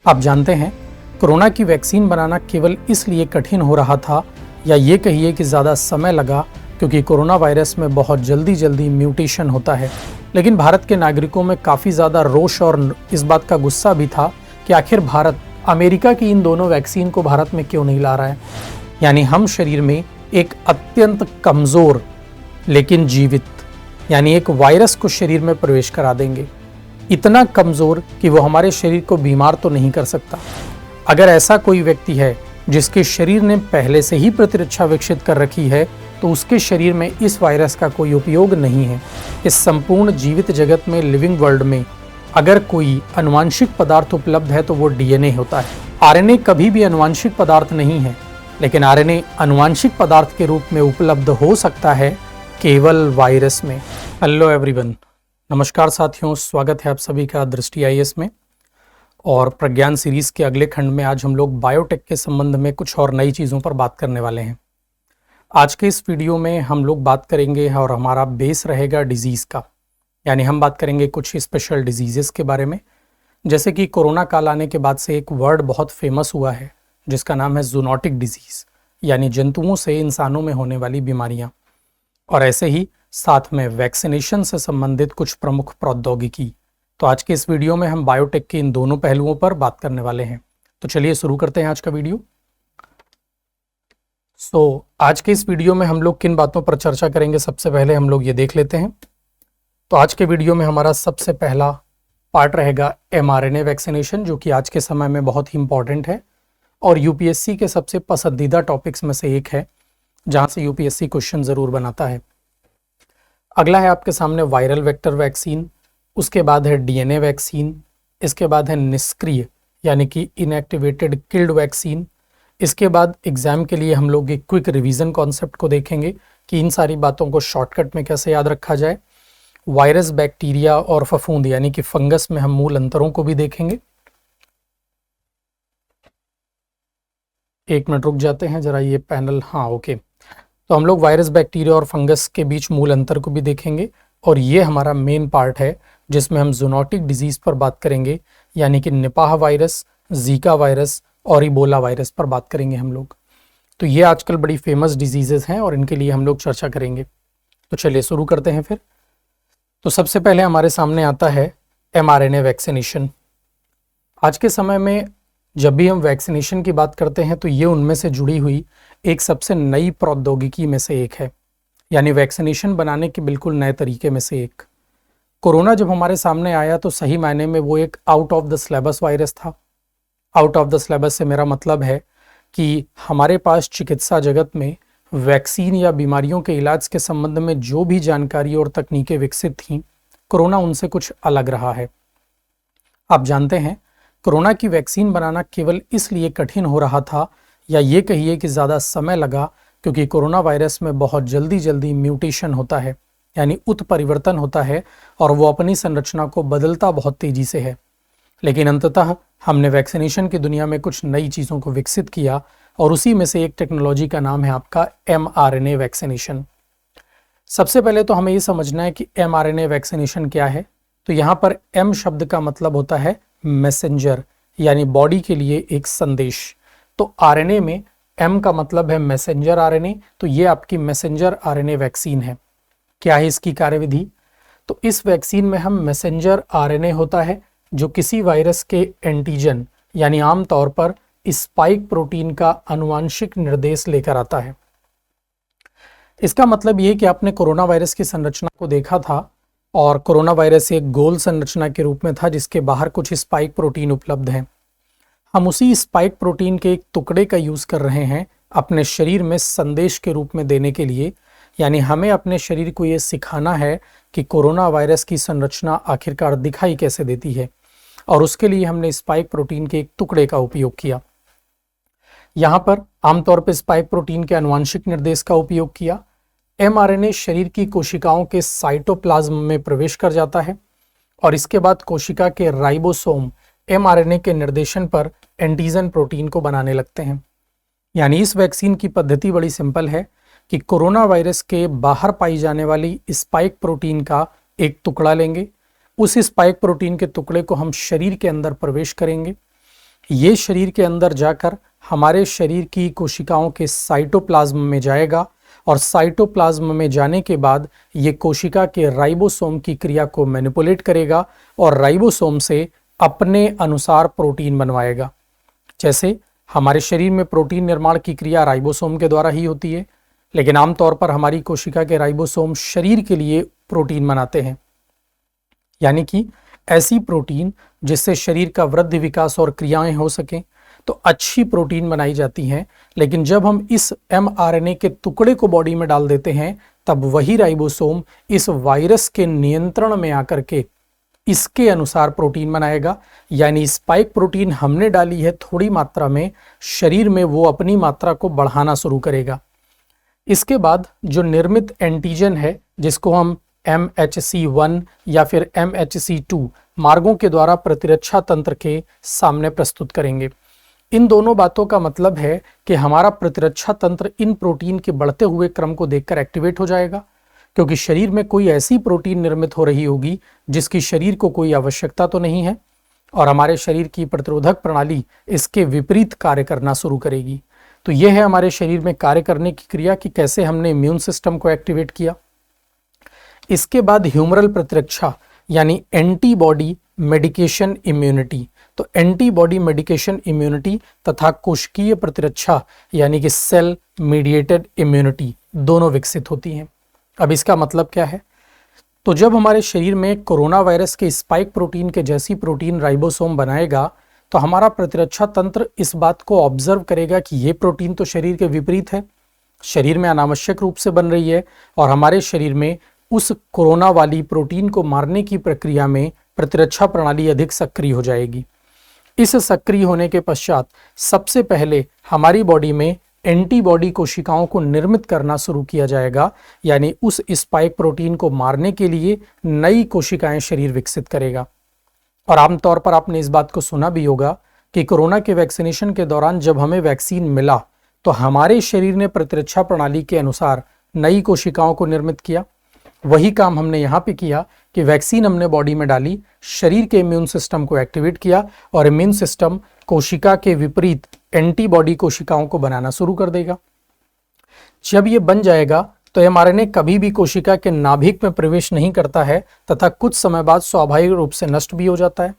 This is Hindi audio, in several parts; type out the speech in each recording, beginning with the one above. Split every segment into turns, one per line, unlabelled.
आप जानते हैं, कोरोना की वैक्सीन बनाना केवल इसलिए कठिन हो रहा था या ये कहिए कि ज़्यादा समय लगा क्योंकि कोरोना वायरस में बहुत जल्दी म्यूटेशन होता है। लेकिन भारत के नागरिकों में काफ़ी ज़्यादा रोष और इस बात का गुस्सा भी था कि आखिर भारत अमेरिका की इन दोनों वैक्सीन को भारत में क्यों नहीं ला रहा है। यानी हम शरीर में एक अत्यंत कमज़ोर लेकिन जीवित यानी एक वायरस को शरीर में प्रवेश करा देंगे, इतना कमज़ोर कि वो हमारे शरीर को बीमार तो नहीं कर सकता। अगर ऐसा कोई व्यक्ति है जिसके शरीर ने पहले से ही प्रतिरक्षा विकसित कर रखी है तो उसके शरीर में इस वायरस का कोई उपयोग नहीं है। इस संपूर्ण जीवित जगत में, लिविंग वर्ल्ड में अगर कोई आनुवांशिक पदार्थ उपलब्ध है तो वो डीएनए होता है। आरएनए कभी भी आनुवांशिक पदार्थ नहीं है, लेकिन आरएनए आनुवांशिक पदार्थ के रूप में उपलब्ध हो सकता है केवल वायरस में। हेलो एवरीवन, नमस्कार साथियों, स्वागत है आप सभी का दृष्टि आईएएस में। और प्रज्ञान सीरीज के अगले खंड में आज हम लोग बायोटेक के संबंध में कुछ और नई चीज़ों पर बात करने वाले हैं। आज के इस वीडियो में हम लोग बात करेंगे और हमारा बेस रहेगा डिजीज़ का, यानी हम बात करेंगे कुछ स्पेशल डिजीज़ेस के बारे में। जैसे कि कोरोना काल आने के बाद से एक वर्ड बहुत फेमस हुआ है जिसका नाम है जूनोटिक डिजीज़, यानी जंतुओं से इंसानों में होने वाली बीमारियाँ। और ऐसे ही साथ में वैक्सीनेशन से संबंधित कुछ प्रमुख प्रौद्योगिकी। तो आज के इस वीडियो में हम बायोटेक के इन दोनों पहलुओं पर बात करने वाले हैं। तो चलिए शुरू करते हैं आज का वीडियो। आज के इस वीडियो में हम लोग किन बातों पर चर्चा करेंगे, सबसे पहले हम लोग ये देख लेते हैं। तो आज के वीडियो में हमारा सबसे पहला पार्ट रहेगा mRNA वैक्सीनेशन, जो कि आज के समय में बहुत ही इंपॉर्टेंट है और यूपीएससी के सबसे पसंदीदा टॉपिक्स में से एक है, जहां से यूपीएससी क्वेश्चन जरूर बनाता है। अगला है आपके सामने वायरल वेक्टर वैक्सीन, उसके बाद है डीएनए वैक्सीन, इसके बाद है निष्क्रिय यानी कि इनएक्टिवेटेड किल्ड वैक्सीन। इसके बाद एग्जाम के लिए हम लोग एक क्विक रिवीजन कॉन्सेप्ट को देखेंगे कि इन सारी बातों को शॉर्टकट में कैसे याद रखा जाए। वायरस, बैक्टीरिया और फफूंद यानी कि फंगस में हम मूल अंतरों को भी देखेंगे। एक मिनट रुक जाते हैं जरा, ये पैनल, हाँ ओके। तो हम लोग वायरस, बैक्टीरिया और फंगस के बीच मूल अंतर को भी देखेंगे और ये हमारा मेन पार्ट है जिसमें हम जूनोटिक डिजीज़ पर बात करेंगे, यानी कि निपाह वायरस, जीका वायरस और इबोला वायरस पर बात करेंगे हम लोग। तो ये आजकल बड़ी फेमस डिजीज़ेस हैं और इनके लिए हम लोग चर्चा करेंगे। तो चलिए शुरू करते हैं फिर। तो सबसे पहले हमारे सामने आता है mRNA वैक्सीनेशन। आज के समय में जब भी हम वैक्सीनेशन की बात करते हैं तो ये उनमें से जुड़ी हुई एक सबसे नई प्रौद्योगिकी में से एक है, यानी वैक्सीनेशन बनाने के बिल्कुल नए तरीके में से एक। कोरोना जब हमारे सामने आया तो सही मायने में वो एक out of the syllabus virus था। आउट ऑफ द सिलेबस से मेरा मतलब है कि हमारे पास चिकित्सा जगत में वैक्सीन या बीमारियों के इलाज के संबंध में जो भी जानकारी और तकनीकें विकसित थीं, कोरोना उनसे कुछ अलग रहा है। आप जानते हैं, कोरोना की वैक्सीन बनाना केवल इसलिए कठिन हो रहा था या ये कहिए कि ज़्यादा समय लगा क्योंकि कोरोना वायरस में बहुत जल्दी म्यूटेशन होता है, यानी उत्परिवर्तन होता है और वो अपनी संरचना को बदलता बहुत तेज़ी से है। लेकिन अंततः हमने वैक्सीनेशन की दुनिया में कुछ नई चीज़ों को विकसित किया और उसी में से एक टेक्नोलॉजी का नाम है आपका mRNA वैक्सीनेशन। सबसे पहले तो हमें ये समझना है कि mRNA वैक्सीनेशन क्या है। तो यहाँ पर M शब्द का मतलब होता है मैसेंजर, यानी बॉडी के लिए एक संदेश। तो आरएनए में M का मतलब है मैसेंजर आरएनए, तो ये आपकी मैसेंजर आरएनए वैक्सीन है। क्या है इसकी कार्यविधि? तो इस वैक्सीन में हम मैसेंजर आरएनए होता है जो किसी वायरस के एंटीजन यानी आमतौर पर स्पाइक प्रोटीन का आनुवांशिक निर्देश लेकर आता है। इसका मतलब ये कि आपने कोरोना वायरस की संरचना को देखा था और कोरोना वायरस एक गोल संरचना के रूप में था जिसके बाहर कुछ स्पाइक प्रोटीन उपलब्ध हैं। हम उसी स्पाइक प्रोटीन के एक टुकड़े का यूज़ कर रहे हैं अपने शरीर में संदेश के रूप में देने के लिए, यानी हमें अपने शरीर को ये सिखाना है कि कोरोना वायरस की संरचना आखिरकार दिखाई कैसे देती है, और उसके लिए हमने स्पाइक प्रोटीन के एक टुकड़े का उपयोग किया। यहाँ पर आमतौर पर स्पाइक प्रोटीन के आनुवांशिक निर्देश का उपयोग किया। mRNA शरीर की कोशिकाओं के साइटोप्लाज्म में प्रवेश कर जाता है और इसके बाद कोशिका के राइबोसोम mRNA के निर्देशन पर एंटीजन प्रोटीन को बनाने लगते हैं। यानी इस वैक्सीन की पद्धति बड़ी सिंपल है कि कोरोना वायरस के बाहर पाई जाने वाली स्पाइक प्रोटीन का एक टुकड़ा लेंगे, उस स्पाइक प्रोटीन के टुकड़े को हम शरीर के अंदर प्रवेश करेंगे ये शरीर के अंदर जाकर हमारे शरीर की कोशिकाओं के साइटोप्लाज्म में जाएगा और साइटोप्लाज्म में जाने के बाद ये कोशिका के राइबोसोम की क्रिया को मैनिपुलेट करेगा और राइबोसोम से अपने अनुसार प्रोटीन बनवाएगा। जैसे हमारे शरीर में प्रोटीन निर्माण की क्रिया राइबोसोम के द्वारा ही होती है, लेकिन आमतौर पर हमारी कोशिका के राइबोसोम शरीर के लिए प्रोटीन बनाते हैं, यानी कि ऐसी प्रोटीन जिससे शरीर का वृद्धि विकास और क्रियाएं हो सकें, तो अच्छी प्रोटीन बनाई जाती हैं। लेकिन जब हम इस mRNA के टुकड़े को बॉडी में डाल देते हैं, तब वही राइबोसोम इस वायरस के नियंत्रण में आकर के इसके अनुसार प्रोटीन बनाएगा। यानी स्पाइक प्रोटीन हमने डाली है थोड़ी मात्रा में, शरीर में वो अपनी मात्रा को बढ़ाना शुरू करेगा। इसके बाद जो निर्मित एंटीजन है, जिसको हम MHC1 या फिर MHC2 मार्गों के द्वारा प्रतिरक्षा तंत्र के सामने प्रस्तुत करेंगे। इन दोनों बातों का मतलब है कि हमारा प्रतिरक्षा तंत्र इन प्रोटीन के बढ़ते हुए क्रम को देखकर एक्टिवेट हो जाएगा, क्योंकि शरीर में कोई ऐसी प्रोटीन निर्मित हो रही होगी जिसकी शरीर को कोई आवश्यकता तो नहीं है, और हमारे शरीर की प्रतिरोधक प्रणाली इसके विपरीत कार्य करना शुरू करेगी। तो यह है हमारे शरीर में कार्य करने की क्रिया कि कैसे हमने इम्यून सिस्टम को एक्टिवेट किया। इसके बाद ह्यूमरल प्रतिरक्षा यानी एंटीबॉडी मेडिकेशन इम्यूनिटी। तो एंटीबॉडी मेडिकेशन इम्यूनिटी तथा कोशिकीय प्रतिरक्षा यानी कि सेल मीडिएटेड इम्यूनिटी दोनों विकसित होती हैं। अब इसका मतलब क्या है? तो जब हमारे शरीर में कोरोना वायरस के स्पाइक प्रोटीन के जैसी प्रोटीन राइबोसोम बनाएगा, तो हमारा प्रतिरक्षा तंत्र इस बात को ऑब्जर्व करेगा कि ये प्रोटीन तो शरीर के विपरीत है, शरीर में अनावश्यक रूप से बन रही है, और हमारे शरीर में उस कोरोना वाली प्रोटीन को मारने की प्रक्रिया में प्रतिरक्षा प्रणाली अधिक सक्रिय हो जाएगी। इस सक्रिय होने के पश्चात सबसे पहले हमारी बॉडी में एंटीबॉडी कोशिकाओं को निर्मित करना शुरू किया जाएगा, यानी उस स्पाइक प्रोटीन को मारने के लिए नई कोशिकाएं शरीर विकसित करेगा। और आमतौर पर आपने इस बात को सुना भी होगा कि कोरोना के वैक्सीनेशन के दौरान जब हमें वैक्सीन मिला, तो हमारे शरीर ने प्रतिरक्षा प्रणाली के अनुसार नई कोशिकाओं को निर्मित किया। वही काम हमने यहाँ पे किया कि वैक्सीन हमने बॉडी में डाली, शरीर के इम्यून सिस्टम को एक्टिवेट किया, और इम्यून सिस्टम कोशिका के विपरीत एंटीबॉडी कोशिकाओं को बनाना शुरू कर देगा। जब ये बन जाएगा तो mRNA कभी भी कोशिका के नाभिक में प्रवेश नहीं करता है तथा कुछ समय बाद स्वाभाविक रूप से नष्ट भी हो जाता है।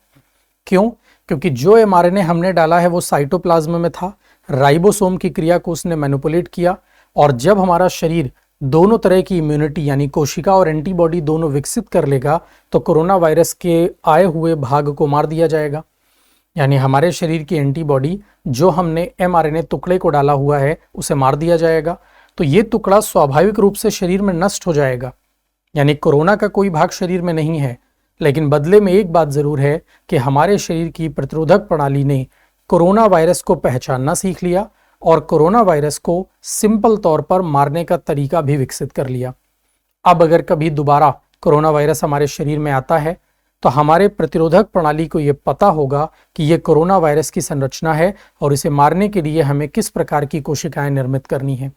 क्यों? क्योंकि जो mRNA हमने डाला है वो साइटोप्लाज्म में था, राइबोसोम की क्रिया को उसने मैनिपुलेट किया, और जब हमारा शरीर दोनों तरह की इम्यूनिटी यानी कोशिका और एंटीबॉडी दोनों विकसित कर लेगा, तो कोरोना वायरस के आए हुए भाग को मार दिया जाएगा। यानी हमारे शरीर की एंटीबॉडी जो हमने mRNA टुकड़े को डाला हुआ है उसे मार दिया जाएगा। तो ये टुकड़ा स्वाभाविक रूप से शरीर में नष्ट हो जाएगा, यानी कोरोना का कोई भाग शरीर में नहीं है। लेकिन बदले में एक बात जरूर है कि हमारे शरीर की प्रतिरोधक प्रणाली ने कोरोना वायरस को पहचानना सीख लिया और कोरोना वायरस को सिंपल तौर पर मारने का तरीका भी विकसित कर लिया। अब अगर कभी दोबारा कोरोना वायरस हमारे शरीर में आता है, तो हमारे प्रतिरोधक प्रणाली को ये पता होगा कि ये कोरोना वायरस की संरचना है और इसे मारने के लिए हमें किस प्रकार की कोशिकाएं निर्मित करनी है।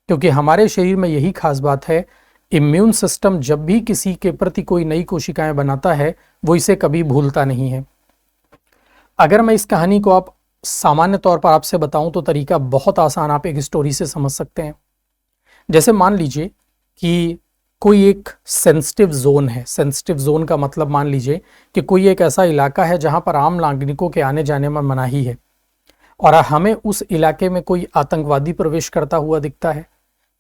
क्योंकि हमारे शरीर में यही खास बात है, इम्यून सिस्टम जब भी किसी के प्रति कोई नई कोशिकाएं बनाता है, वो इसे कभी भूलता नहीं है। अगर मैं इस कहानी को आप सामान्य तौर पर आपसे बताऊं तो तरीका बहुत आसान, आप एक स्टोरी से समझ सकते हैं। जैसे मान लीजिए कि कोई एक सेंसिटिव जोन है। सेंसिटिव जोन का मतलब मान लीजिए कि कोई एक ऐसा इलाका है जहां पर आम नागरिकों के आने जाने में मनाही है, और हमें उस इलाके में कोई आतंकवादी प्रवेश करता हुआ दिखता है।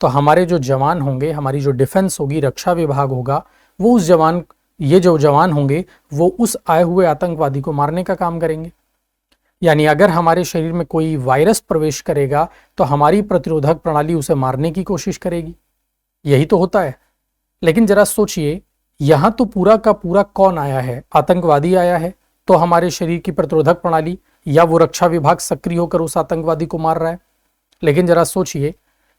तो हमारे जो जवान होंगे, हमारी जो डिफेंस होगी, रक्षा विभाग होगा, वो ये जो जवान होंगे वो उस आए हुए आतंकवादी को मारने का काम करेंगे। यानी अगर हमारे शरीर में कोई वायरस प्रवेश करेगा तो हमारी प्रतिरोधक प्रणाली उसे मारने की कोशिश करेगी। यही तो होता है। लेकिन जरा सोचिए, यहां तो पूरा का पूरा कौन आया है? आतंकवादी आया है। तो हमारे शरीर की प्रतिरोधक प्रणाली या वो रक्षा विभाग सक्रिय होकर उस आतंकवादी को मार रहा है। लेकिन जरा सोचिए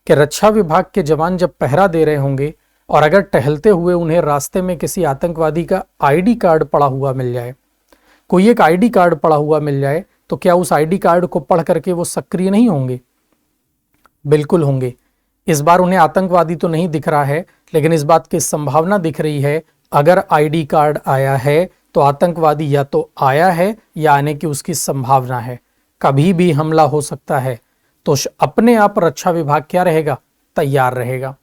कि रक्षा विभाग के जवान जब पहरा दे रहे होंगे और अगर टहलते हुए उन्हें रास्ते में किसी आतंकवादी का आईडी कार्ड पड़ा हुआ मिल जाए, कोई एक आईडी कार्ड पड़ा हुआ मिल जाए, तो क्या उस आईडी कार्ड को पढ़ करके वो सक्रिय नहीं होंगे? बिल्कुल होंगे। इस बार उन्हें आतंकवादी तो नहीं दिख रहा है, लेकिन इस बात की संभावना दिख रही है, अगर आईडी कार्ड आया है तो आतंकवादी या तो आया है या आने की उसकी संभावना है। कभी भी हमला हो सकता है, तो अपने आप रक्षा विभाग क्या रहेगा, तैयार रहेगा।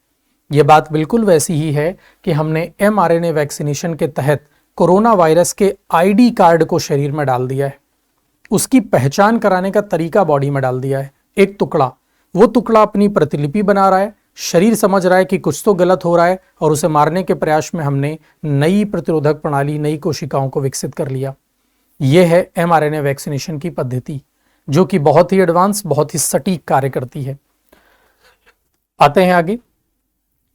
ये बात बिल्कुल वैसी ही है कि हमने mRNA वैक्सीनेशन के तहत कोरोना वायरस के आईडी कार्ड को शरीर में डाल दिया है, उसकी पहचान कराने का तरीका बॉडी में डाल दिया है। एक टुकड़ा, वो टुकड़ा अपनी प्रतिलिपि बना रहा है, शरीर समझ रहा है कि कुछ तो गलत हो रहा है, और उसे मारने के प्रयास में हमने नई प्रतिरोधक प्रणाली, नई कोशिकाओं को विकसित कर लिया। यह है mRNA वैक्सीनेशन की पद्धति, जो कि बहुत ही एडवांस, बहुत ही सटीक कार्य करती है। आते हैं आगे।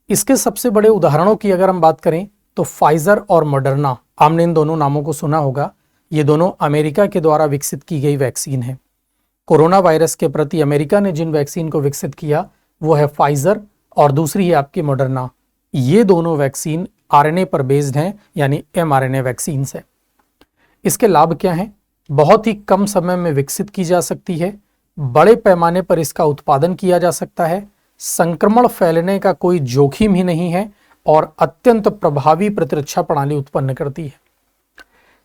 इसके सबसे बड़े उदाहरणों की अगर हम बात करें तो फाइजर और मॉडर्ना, आपने इन दोनों नामों को सुना होगा। ये दोनों अमेरिका के द्वारा विकसित की गई वैक्सीन है। कोरोना वायरस के प्रति अमेरिका ने जिन वैक्सीन को विकसित किया वो है फाइजर और दूसरी है आपकी मॉडर्ना। ये दोनों वैक्सीन आरएनए पर बेस्ड हैं, यानी mRNA वैक्सीन है। इसके लाभ क्या हैं? बहुत ही कम समय में विकसित की जा सकती है, बड़े पैमाने पर इसका उत्पादन किया जा सकता है, संक्रमण फैलने का कोई जोखिम ही नहीं है और अत्यंत प्रभावी प्रतिरक्षा प्रणाली उत्पन्न करती है।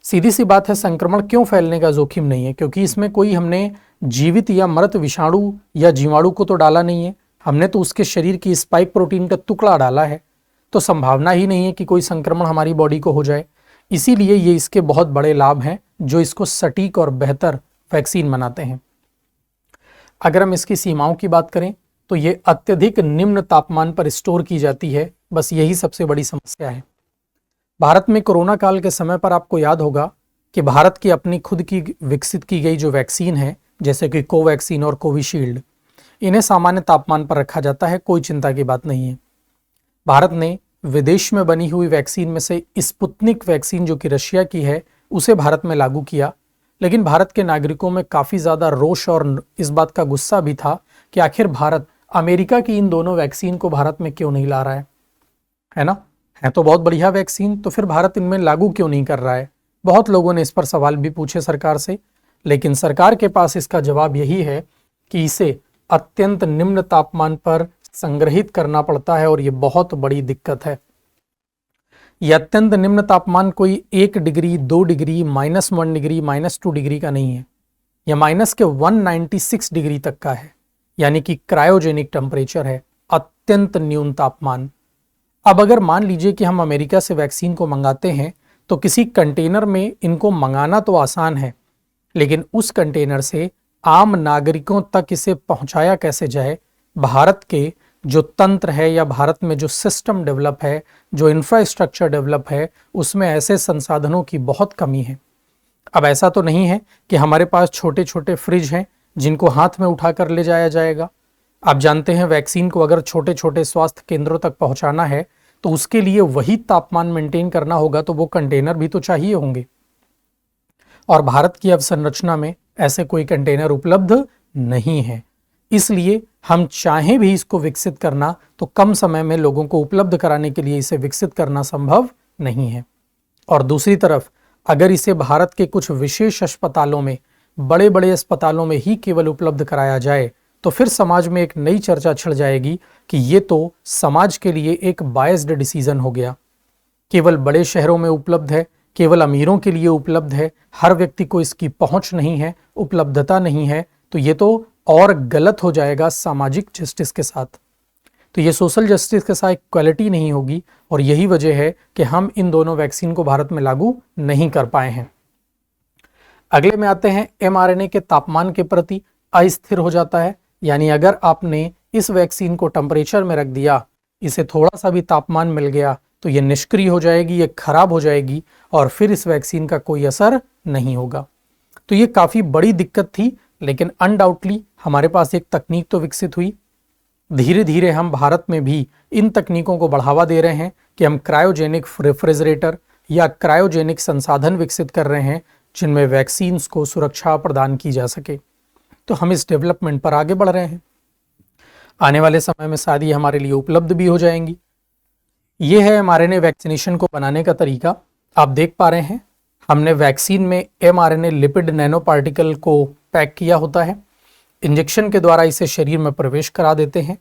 सीधी सी बात है, संक्रमण क्यों फैलने का जोखिम नहीं है? क्योंकि इसमें कोई हमने जीवित या मृत विषाणु या जीवाणु को तो डाला नहीं है, हमने तो उसके शरीर की स्पाइक प्रोटीन का टुकड़ा डाला है, तो संभावना ही नहीं है कि कोई संक्रमण हमारी बॉडी को हो जाए। इसीलिए ये इसके बहुत बड़े लाभ हैं जो इसको सटीक और बेहतर वैक्सीन बनाते हैं। अगर हम इसकी सीमाओं की बात करें तो ये अत्यधिक निम्न तापमान पर स्टोर की जाती है, बस यही सबसे बड़ी समस्या है। भारत में कोरोना काल के समय पर आपको याद होगा कि भारत की अपनी खुद की विकसित की गई जो वैक्सीन है, जैसे कि कोवैक्सीन और कोविशील्ड, इन्हें सामान्य तापमान पर रखा जाता है, कोई चिंता की बात नहीं है। भारत ने विदेश में बनी हुई वैक्सीन में से स्पुतनिक वैक्सीन जो कि रशिया की है, उसे भारत में लागू किया, लेकिन भारत के नागरिकों में काफ़ी ज़्यादा रोष और इस बात का गुस्सा भी था कि आखिर भारत अमेरिका की इन दोनों वैक्सीन को भारत में क्यों नहीं ला रहा है ना? है तो बहुत बढ़िया वैक्सीन, तो फिर भारत इनमें लागू क्यों नहीं कर रहा है? बहुत लोगों ने इस पर सवाल भी पूछे सरकार से, लेकिन सरकार के पास इसका जवाब यही है कि इसे अत्यंत निम्न तापमान पर संग्रहित करना पड़ता है और ये बहुत बड़ी दिक्कत है। यह अत्यंत निम्न तापमान कोई 1 डिग्री, 2 डिग्री, -1 डिग्री, -2 डिग्री का नहीं है, यह माइनस के 196 डिग्री तक का है, यानी कि क्रायोजेनिक टेम्परेचर है, अत्यंत न्यून तापमान। अब अगर मान लीजिए कि हम अमेरिका से वैक्सीन को मंगाते हैं तो किसी कंटेनर में इनको मंगाना तो आसान है, लेकिन उस कंटेनर से आम नागरिकों तक इसे पहुंचाया कैसे जाए? भारत के जो तंत्र है या भारत में जो सिस्टम डेवलप है, जो इंफ्रास्ट्रक्चर डेवलप है, उसमें ऐसे संसाधनों की बहुत कमी है। अब ऐसा तो नहीं है कि हमारे पास छोटे छोटे फ्रिज हैं जिनको हाथ में उठाकर ले जाया जाएगा। आप जानते हैं वैक्सीन को अगर छोटे छोटे स्वास्थ्य केंद्रों तक पहुंचाना है तो उसके लिए वही तापमान मेंटेन करना होगा, तो वो कंटेनर भी तो चाहिए होंगे, और भारत की अवसंरचना में ऐसे कोई कंटेनर उपलब्ध नहीं है। इसलिए हम चाहें भी इसको विकसित करना तो कम समय में लोगों को उपलब्ध कराने के लिए इसे विकसित करना संभव नहीं है। और दूसरी तरफ अगर इसे भारत के कुछ विशेष अस्पतालों में, बड़े बड़े अस्पतालों में ही केवल उपलब्ध कराया जाए तो फिर समाज में एक नई चर्चा छिड़ जाएगी कि ये तो समाज के लिए एक बायस्ड डिसीजन हो गया। केवल बड़े शहरों में उपलब्ध है, केवल अमीरों के लिए उपलब्ध है, हर व्यक्ति को इसकी पहुंच नहीं है, उपलब्धता नहीं है, तो ये तो और गलत हो जाएगा सामाजिक जस्टिस के साथ। तो ये सोशल जस्टिस के साथ इक्वालिटी नहीं होगी, और यही वजह है कि हम इन दोनों वैक्सीन को भारत में लागू नहीं कर पाए हैं। अगले में आते हैं, mRNA के तापमान के प्रति अस्थिर हो जाता है, यानी अगर आपने इस वैक्सीन को टेम्परेचर में रख दिया, इसे थोड़ा सा भी तापमान मिल गया तो ये निष्क्रिय हो जाएगी, ये खराब हो जाएगी और फिर इस वैक्सीन का कोई असर नहीं होगा। तो ये काफ़ी बड़ी दिक्कत थी, लेकिन अनडाउटली हमारे पास एक तकनीक तो विकसित हुई। धीरे धीरे हम भारत में भी इन तकनीकों को बढ़ावा दे रहे हैं कि हम क्रायोजेनिक रेफ्रिजरेटर या क्रायोजेनिक संसाधन विकसित कर रहे हैं जिनमें वैक्सीन्स को सुरक्षा प्रदान की जा सके। तो हम इस डेवलपमेंट पर आगे बढ़ रहे हैं। आने वाले समय में शायद ये हमारे लिए उपलब्ध भी हो जाएंगी। ये है mRNA वैक्सीनेशन को बनाने का तरीका। आप देख पा रहे हैं हमने वैक्सीन में mRNA लिपिड नैनो पार्टिकल को पैक किया होता है, इंजेक्शन के द्वारा इसे शरीर में प्रवेश करा देते हैं।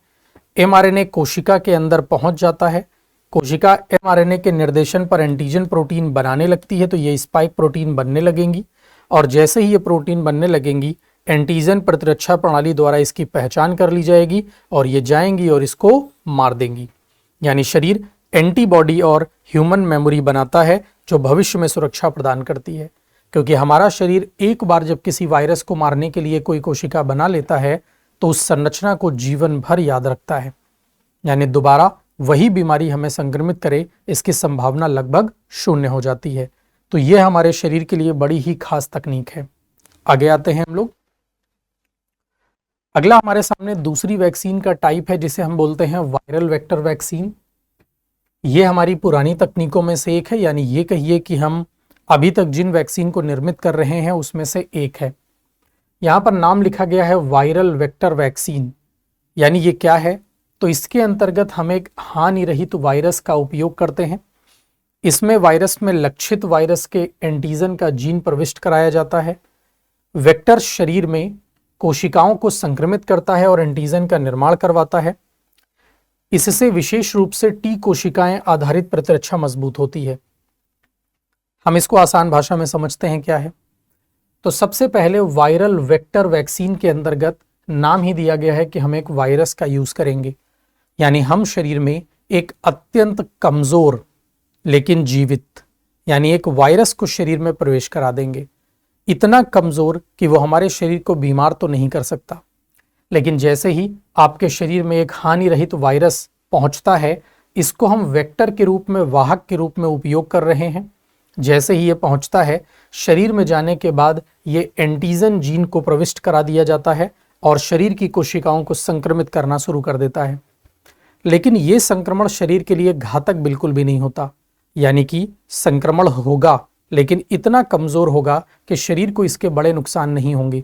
mRNA कोशिका के अंदर पहुंच जाता है, कोशिका mRNA के निर्देशन पर एंटीजन प्रोटीन बनाने लगती है, तो ये स्पाइक प्रोटीन बनने लगेंगी, और जैसे ही ये प्रोटीन बनने लगेंगी एंटीजन प्रतिरक्षा प्रणाली द्वारा इसकी पहचान कर ली जाएगी और ये जाएंगी और इसको मार देंगी। यानी शरीर एंटीबॉडी और ह्यूमन मेमोरी बनाता है जो भविष्य में सुरक्षा प्रदान करती है, क्योंकि हमारा शरीर एक बार जब किसी वायरस को मारने के लिए कोई कोशिका बना लेता है तो उस संरचना को जीवन भर याद रखता है। यानी दोबारा वही बीमारी हमें संक्रमित करे इसकी संभावना लगभग शून्य हो जाती है। तो यह हमारे शरीर के लिए बड़ी ही खास तकनीक है। आगे आते हैं हम लोग। अगला हमारे सामने दूसरी वैक्सीन का टाइप है जिसे हम बोलते हैं वायरल वेक्टर वैक्सीन। ये हमारी पुरानी तकनीकों में से एक है, यानी ये कहिए कि हम अभी तक जिन वैक्सीन को निर्मित कर रहे हैं उसमें से एक है। यहाँ पर नाम लिखा गया है वायरल वेक्टर वैक्सीन। यानी ये क्या है? तो इसके अंतर्गत हम एक हानि रहित वायरस का उपयोग करते हैं। इसमें वायरस में लक्षित वायरस के एंटीजन का जीन प्रविष्ट कराया जाता है। वेक्टर शरीर में कोशिकाओं को संक्रमित करता है और एंटीजन का निर्माण करवाता है। इससे विशेष रूप से टी कोशिकाएं आधारित प्रतिरक्षा मजबूत होती है। हम इसको आसान भाषा में समझते हैं क्या है। तो सबसे पहले वायरल वेक्टर वैक्सीन के अंतर्गत नाम ही दिया गया है कि हम एक वायरस का यूज करेंगे, यानी हम शरीर में एक अत्यंत कमजोर लेकिन जीवित, यानी एक वायरस को शरीर में प्रवेश करा देंगे। इतना कमजोर कि वो हमारे शरीर को बीमार तो नहीं कर सकता, लेकिन जैसे ही आपके शरीर में एक हानि रहित वायरस पहुंचता है, इसको हम वेक्टर के रूप में, वाहक के रूप में उपयोग कर रहे हैं। जैसे ही ये पहुंचता है, शरीर में जाने के बाद ये एंटीजन जीन को प्रविष्ट करा दिया जाता है और शरीर की कोशिकाओं को संक्रमित करना शुरू कर देता है। लेकिन ये संक्रमण शरीर के लिए घातक बिल्कुल भी नहीं होता, यानी कि संक्रमण होगा लेकिन इतना कमजोर होगा कि शरीर को इसके बड़े नुकसान नहीं होंगे।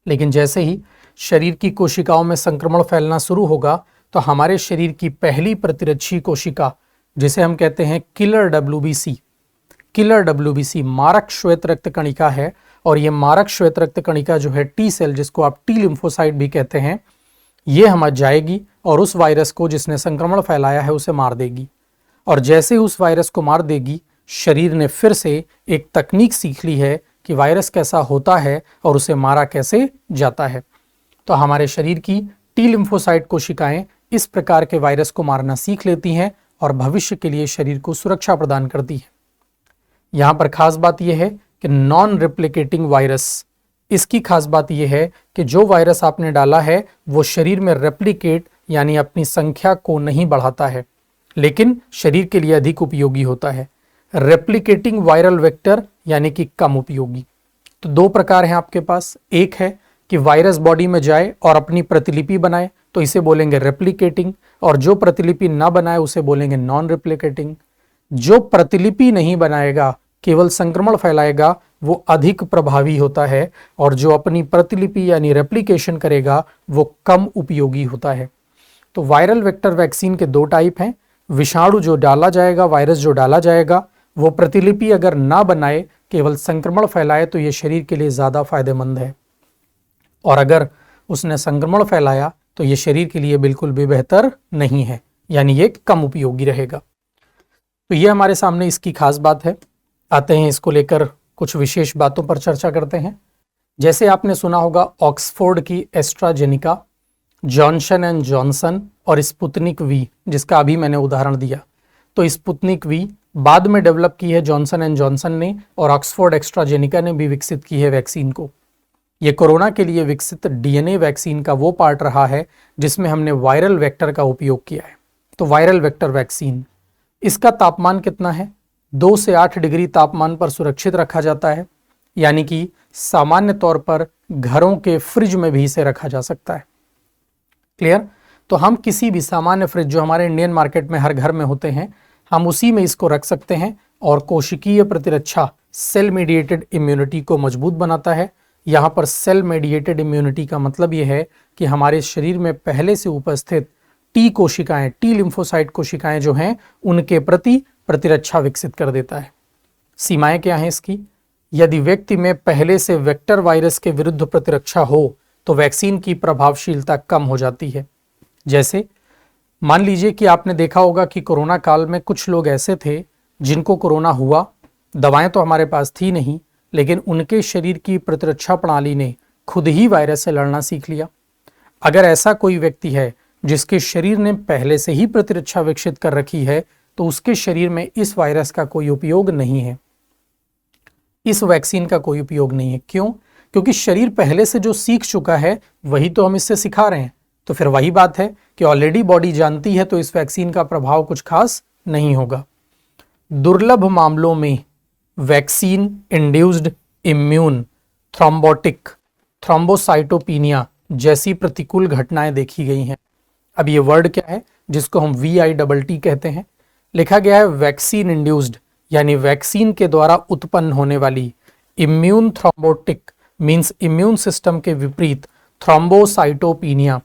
लेकिन जैसे ही शरीर की कोशिकाओं में संक्रमण फैलना शुरू होगा तो हमारे शरीर की पहली प्रतिरक्षी कोशिका, जिसे हम कहते हैं किलर डब्ल्यूबीसी मारक श्वेत रक्त कणिका है, और ये मारक श्वेत रक्त कणिका जो है टी सेल, जिसको आप टी लिम्फोसाइट भी कहते हैं, ये हम जाएगी और उस वायरस को जिसने संक्रमण फैलाया है उसे मार देगी। और जैसे ही उस वायरस को मार देगी, शरीर ने फिर से एक तकनीक सीख ली है कि वायरस कैसा होता है और उसे मारा कैसे जाता है। तो हमारे शरीर की टी लिम्फोसाइट कोशिकाएं इस प्रकार के वायरस को मारना सीख लेती हैं और भविष्य के लिए शरीर को सुरक्षा प्रदान करती है। यहाँ पर खास बात यह है कि नॉन रेप्लिकेटिंग वायरस, इसकी खास बात यह है कि जो वायरस आपने डाला है वो शरीर में रेप्लिकेट यानी अपनी संख्या को नहीं बढ़ाता है, लेकिन शरीर के लिए अधिक उपयोगी होता है। रेप्लिकेटिंग वायरल वेक्टर यानी कि कम उपयोगी। तो दो प्रकार हैं आपके पास। एक है कि वायरस बॉडी में जाए और अपनी प्रतिलिपि बनाए, तो इसे बोलेंगे रेप्लिकेटिंग, और जो प्रतिलिपि ना बनाए उसे बोलेंगे नॉन रेप्लिकेटिंग। जो प्रतिलिपि नहीं बनाएगा, केवल संक्रमण फैलाएगा, वो अधिक प्रभावी होता है, और जो अपनी प्रतिलिपि यानी रेप्लिकेशन करेगा वो कम उपयोगी होता है। तो वायरल वेक्टर वैक्सीन के दो टाइप हैं। विषाणु जो डाला जाएगा, वायरस जो डाला जाएगा, वो प्रतिलिपि अगर ना बनाए, केवल संक्रमण फैलाए, तो ये शरीर के लिए ज़्यादा फायदेमंद है, और अगर उसने संक्रमण फैलाया तो ये शरीर के लिए बिल्कुल भी बेहतर नहीं है, यानी ये कम उपयोगी रहेगा। तो ये हमारे सामने इसकी खास बात है। आते हैं इसको लेकर कुछ विशेष बातों पर चर्चा करते हैं। जैसे आपने सुना होगा ऑक्सफोर्ड की एस्ट्राजेनिका, जॉनसन एंड जॉनसन और स्पुतनिक वी, जिसका अभी मैंने उदाहरण दिया। तो स्पुतनिक वी बाद में डेवलप की है जॉनसन एंड जॉनसन ने, और ऑक्सफोर्ड एस्ट्राजेनिका ने भी विकसित की है वैक्सीन को। ये कोरोना के लिए विकसित डीएनए वैक्सीन का वो पार्ट रहा है जिसमें हमने वायरल वेक्टर का उपयोग किया है। तो वायरल वेक्टर वैक्सीन, इसका तापमान कितना है? 2 से 8 डिग्री तापमान पर सुरक्षित रखा जाता है, यानी कि सामान्य तौर पर घरों के फ्रिज में भी इसे रखा जा सकता है। क्लियर? तो हम किसी भी सामान्य फ्रिज जो हमारे इंडियन मार्केट में हर घर में होते हैं, हम उसी में इसको रख सकते हैं, और कोशिकीय प्रतिरक्षा, सेल मीडिएटेड इम्यूनिटी को मजबूत बनाता है। यहाँ पर सेल मीडिएटेड इम्यूनिटी का मतलब यह है कि हमारे शरीर में पहले से उपस्थित टी कोशिकाएं, टी लिम्फोसाइट कोशिकाएं जो हैं, उनके प्रति प्रतिरक्षा विकसित कर देता है। सीमाएं क्या हैं इसकी? यदि व्यक्ति में पहले से वेक्टर वायरस के विरुद्ध प्रतिरक्षा हो तो वैक्सीन की प्रभावशीलता कम हो जाती है। जैसे मान लीजिए कि आपने देखा होगा कि कोरोना काल में कुछ लोग ऐसे थे जिनको कोरोना हुआ, दवाएं तो हमारे पास थी नहीं, लेकिन उनके शरीर की प्रतिरक्षा प्रणाली ने खुद ही वायरस से लड़ना सीख लिया। अगर ऐसा कोई व्यक्ति है जिसके शरीर ने पहले से ही प्रतिरक्षा विकसित कर रखी है, तो उसके शरीर में इस वायरस का कोई उपयोग नहीं है, इस वैक्सीन का कोई उपयोग नहीं है। क्यों? क्योंकि शरीर पहले से जो सीख चुका है वही तो हम इससे सिखा रहे हैं। तो फिर वही बात है कि ऑलरेडी बॉडी जानती है, तो इस वैक्सीन का प्रभाव कुछ खास नहीं होगा। दुर्लभ मामलों में vaccine induced immune thrombotic thrombocytopenia जैसी प्रतिकूल घटनाएं देखी गई हैं। अब ये वर्ड क्या है जिसको हम VITT कहते हैं? लिखा गया है वैक्सीन इंड्यूस्ड, यानी वैक्सीन के द्वारा उत्पन्न होने वाली, immune thrombotic means immune system के विपरीत, थ्रोम्बोसाइटोपिनिया।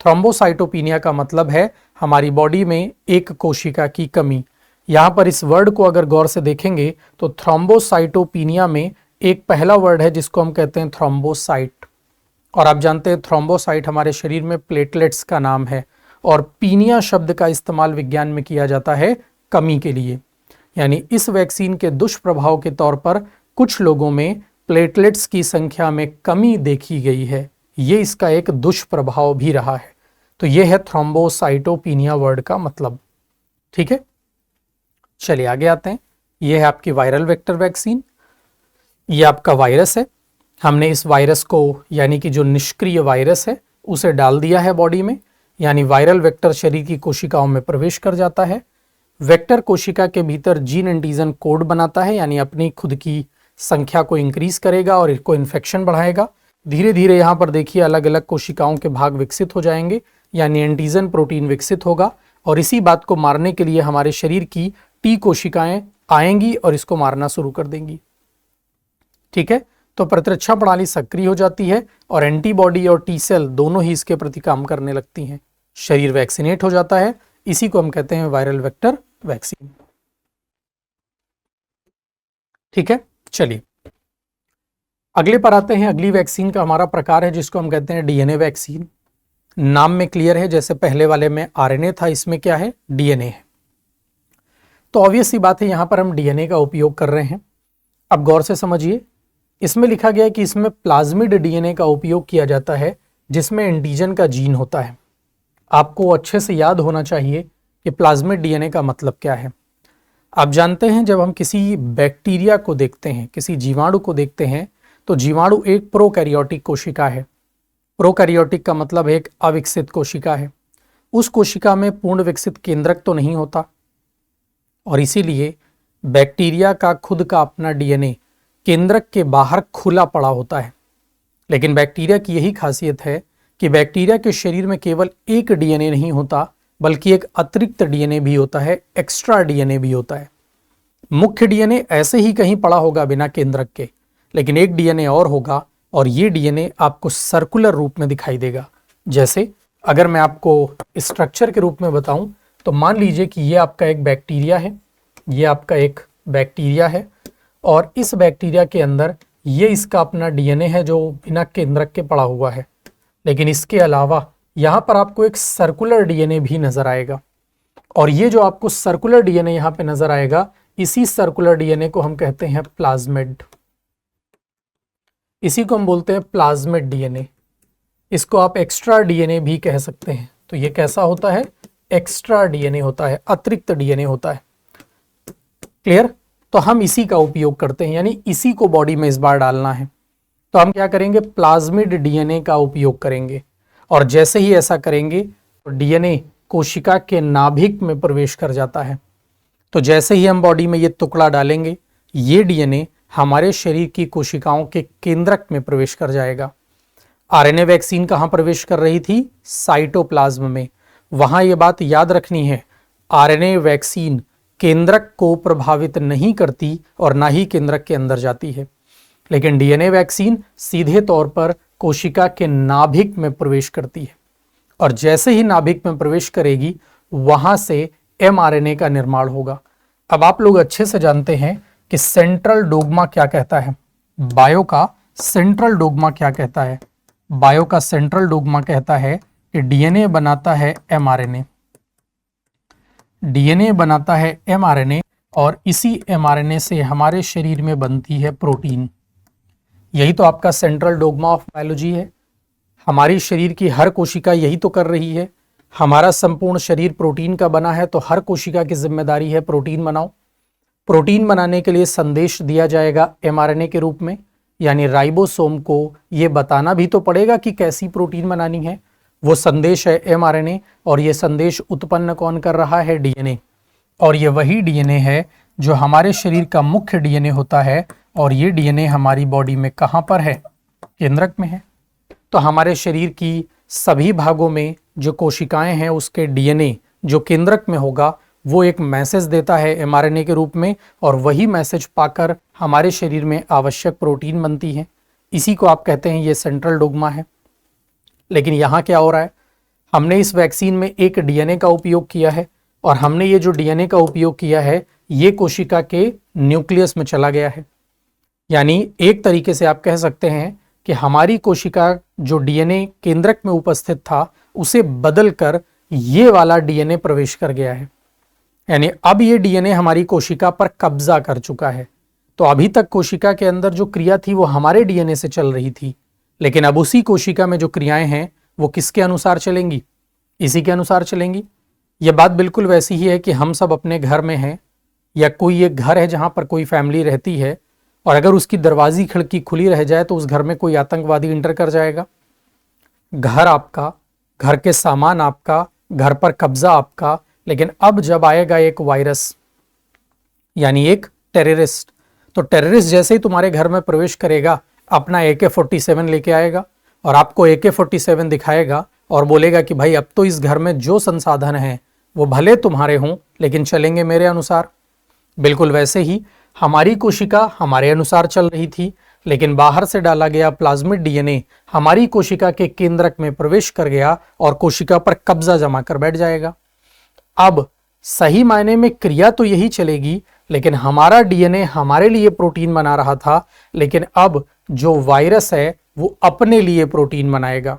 थ्रोम्बोसाइटोपिनिया का मतलब है हमारी बॉडी में एक कोशिका की कमी। यहाँ पर इस वर्ड को अगर गौर से देखेंगे तो थ्रोम्बोसाइटोपिनिया में एक पहला वर्ड है जिसको हम कहते हैं थ्रोम्बोसाइट, और आप जानते हैं थ्रोम्बोसाइट हमारे शरीर में प्लेटलेट्स का नाम है, और पीनिया शब्द का इस्तेमाल विज्ञान में किया जाता है कमी के लिए। यानी इस वैक्सीन के दुष्प्रभाव के तौर पर कुछ लोगों में प्लेटलेट्स की संख्या में कमी देखी गई है, ये इसका एक दुष्प्रभाव भी रहा है। तो ये है थ्रोम्बोसाइटोपिनिया वर्ड का मतलब। ठीक है, चलिए आगे आते हैं। ये है आपकी वायरल वेक्टर वैक्सीन। ये आपका वायरस है। हमने इस वायरस को, यानी कि जो निष्क्रिय वायरस है, उसे डाल दिया है बॉडी में, यानी वायरल वेक्टर शरीर की कोशिकाओं में प्रवेश कर जाता है। वेक्टर कोशिका के भीतर जीन एंटीजन कोड बनाता है, यानी अपनी खुद की संख्या को इंक्रीज करेगा और इसको इन्फेक्शन बढ़ाएगा। धीरे धीरे यहाँ पर देखिए अलग अलग कोशिकाओं के भाग विकसित हो जाएंगे, यानी एंटीजन प्रोटीन विकसित होगा, और इसी बात को मारने के लिए हमारे शरीर की टी कोशिकाएं आएंगी और इसको मारना शुरू कर देंगी। ठीक है, तो प्रतिरक्षा प्रणाली सक्रिय हो जाती है और एंटीबॉडी और टी सेल दोनों ही इसके प्रति काम करने लगती हैं। शरीर वैक्सीनेट हो जाता है। इसी को हम कहते हैं वायरल वेक्टर वैक्सीन। ठीक है, चलिए अगले पर आते हैं। अगली वैक्सीन का हमारा प्रकार है जिसको हम कहते हैं DNA वैक्सीन। नाम में क्लियर है, जैसे पहले वाले में RNA था, इसमें क्या है? DNA है। तो ऑब्वियस सी बात है, यहां पर हम DNA का उपयोग कर रहे हैं। अब गौर से समझिए, इसमें लिखा गया है कि इसमें प्लाज्मिड DNA का उपयोग किया जाता है जिसमें एंटीजन का जीन होता है। आपको अच्छे से याद होना चाहिए कि प्लाज्मिड DNA का मतलब क्या है। आप जानते हैं जब हम किसी बैक्टीरिया को देखते हैं, किसी जीवाणु को देखते हैं, तो जीवाणु एक प्रोकैरियोटिक कोशिका है। प्रोकैरियोटिक का मतलब एक अविकसित कोशिका है। उस कोशिका में पूर्ण विकसित केंद्रक तो नहीं होता, और इसीलिए बैक्टीरिया का खुद का अपना DNA केंद्रक के बाहर खुला पड़ा होता है। लेकिन बैक्टीरिया की यही खासियत है कि बैक्टीरिया के शरीर में केवल एक DNA नहीं होता, बल्कि एक अतिरिक्त DNA भी होता है, एक्स्ट्रा DNA भी होता है। मुख्य DNA ऐसे ही कहीं पड़ा होगा बिना केंद्रक के, लेकिन एक DNA और होगा, और ये DNA आपको सर्कुलर रूप में दिखाई देगा। जैसे अगर मैं आपको स्ट्रक्चर के रूप में बताऊं, तो मान लीजिए कि ये आपका एक बैक्टीरिया है, ये आपका एक बैक्टीरिया है, और इस बैक्टीरिया के अंदर ये इसका अपना DNA है जो बिना केंद्रक के पड़ा हुआ है। लेकिन इसके अलावा यहाँ पर आपको एक सर्कुलर DNA भी नजर आएगा, और ये जो आपको सर्कुलर DNA यहाँ पे नजर आएगा, इसी सर्कुलर DNA को हम कहते हैं प्लाज्मिड। इसी को हम बोलते हैं प्लाज्मिड DNA। इसको आप एक्स्ट्रा DNA भी कह सकते हैं। तो ये कैसा होता है? एक्स्ट्रा DNA होता है, अतिरिक्त DNA होता है। क्लियर? तो हम इसी का उपयोग करते हैं, यानी इसी को बॉडी में इस बार डालना है। तो हम क्या करेंगे? प्लाज्मिड DNA का उपयोग करेंगे, और जैसे ही ऐसा करेंगे तो DNA कोशिका के नाभिक में प्रवेश कर जाता है। तो जैसे ही हम बॉडी में ये टुकड़ा डालेंगे, ये DNA हमारे शरीर की कोशिकाओं के केंद्रक में प्रवेश कर जाएगा। RNA वैक्सीन कहाँ प्रवेश कर रही थी? साइटोप्लाज्म में। वहां ये बात याद रखनी है, RNA वैक्सीन केंद्रक को प्रभावित नहीं करती और ना ही केंद्रक के अंदर जाती है, लेकिन DNA वैक्सीन सीधे तौर पर कोशिका के नाभिक में प्रवेश करती है, और जैसे ही नाभिक में प्रवेश करेगी वहां से mRNA का निर्माण होगा। अब आप लोग अच्छे से जानते हैं कि सेंट्रल डोग्मा क्या कहता है। बायो का सेंट्रल डोग्मा क्या कहता है? बायो का सेंट्रल डोग्मा कहता है कि DNA बनाता है mRNA, DNA बनाता है mRNA, और इसी mRNA से हमारे शरीर में बनती है प्रोटीन। यही तो आपका सेंट्रल डोगमा ऑफ बायोलॉजी है। हमारी शरीर की हर कोशिका यही तो कर रही है। हमारा संपूर्ण शरीर प्रोटीन का बना है, तो हर कोशिका की जिम्मेदारी है प्रोटीन बनाओ। प्रोटीन बनाने के लिए संदेश दिया जाएगा एमआरएनए के रूप में, यानी राइबोसोम को ये बताना भी तो पड़ेगा कि कैसी प्रोटीन बनानी है। वो संदेश है एमआरएनए, और ये संदेश उत्पन्न कौन कर रहा है? डीएनए। और ये वही डीएनए है जो हमारे शरीर का मुख्य डीएनए होता है, और ये डीएनए हमारी बॉडी में कहाँ पर है? केंद्रक में है। तो हमारे शरीर की सभी भागों में जो कोशिकाएं हैं उसके डीएनए जो केंद्रक में होगा वो एक मैसेज देता है एमआरएनए के रूप में, और वही मैसेज पाकर हमारे शरीर में आवश्यक प्रोटीन बनती है। इसी को आप कहते हैं ये सेंट्रल डोग्मा है। लेकिन यहाँ क्या हो रहा है? हमने इस वैक्सीन में एक डीएनए का उपयोग किया है, और हमने ये जो डीएनए का उपयोग किया है ये कोशिका के न्यूक्लियस में चला गया है। यानी एक तरीके से आप कह सकते हैं कि हमारी कोशिका जो डीएनए केंद्रक में उपस्थित था उसे बदलकर ये वाला डीएनए प्रवेश कर गया है। यानी अब ये डीएनए हमारी कोशिका पर कब्जा कर चुका है। तो अभी तक कोशिका के अंदर जो क्रिया थी वो हमारे डीएनए से चल रही थी, लेकिन अब उसी कोशिका में जो क्रियाएं हैं वो किसके अनुसार चलेंगी? इसी के अनुसार चलेंगी। ये बात बिल्कुल वैसी ही है कि हम सब अपने घर में हैं, या कोई एक घर है जहां पर कोई फैमिली रहती है, और अगर उसकी दरवाजी खिड़की खुली रह जाए तो उस घर में कोई आतंकवादी इंटर कर जाएगा। घर आपका, घर के सामान आपका, घर पर कब्जा आपका। लेकिन अब जब आएगा एक वायरस यानी एक टेररिस्ट, तो टेररिस्ट जैसे ही तुम्हारे घर में प्रवेश करेगा अपना AK-47 लेके आएगा और आपको AK-47 दिखाएगा और बोलेगा कि भाई अब तो इस घर में जो संसाधन हैं वो भले तुम्हारे हों लेकिन चलेंगे मेरे अनुसार। बिल्कुल वैसे ही हमारी कोशिका हमारे अनुसार चल रही थी, लेकिन बाहर से डाला गया प्लाज्मिड डीएनए हमारी कोशिका के केंद्रक में प्रवेश कर गया और कोशिका पर कब्जा जमा कर बैठ जाएगा। अब सही मायने में क्रिया तो यही चलेगी, लेकिन हमारा डीएनए हमारे लिए प्रोटीन बना रहा था, लेकिन अब जो वायरस है वो अपने लिए प्रोटीन बनाएगा,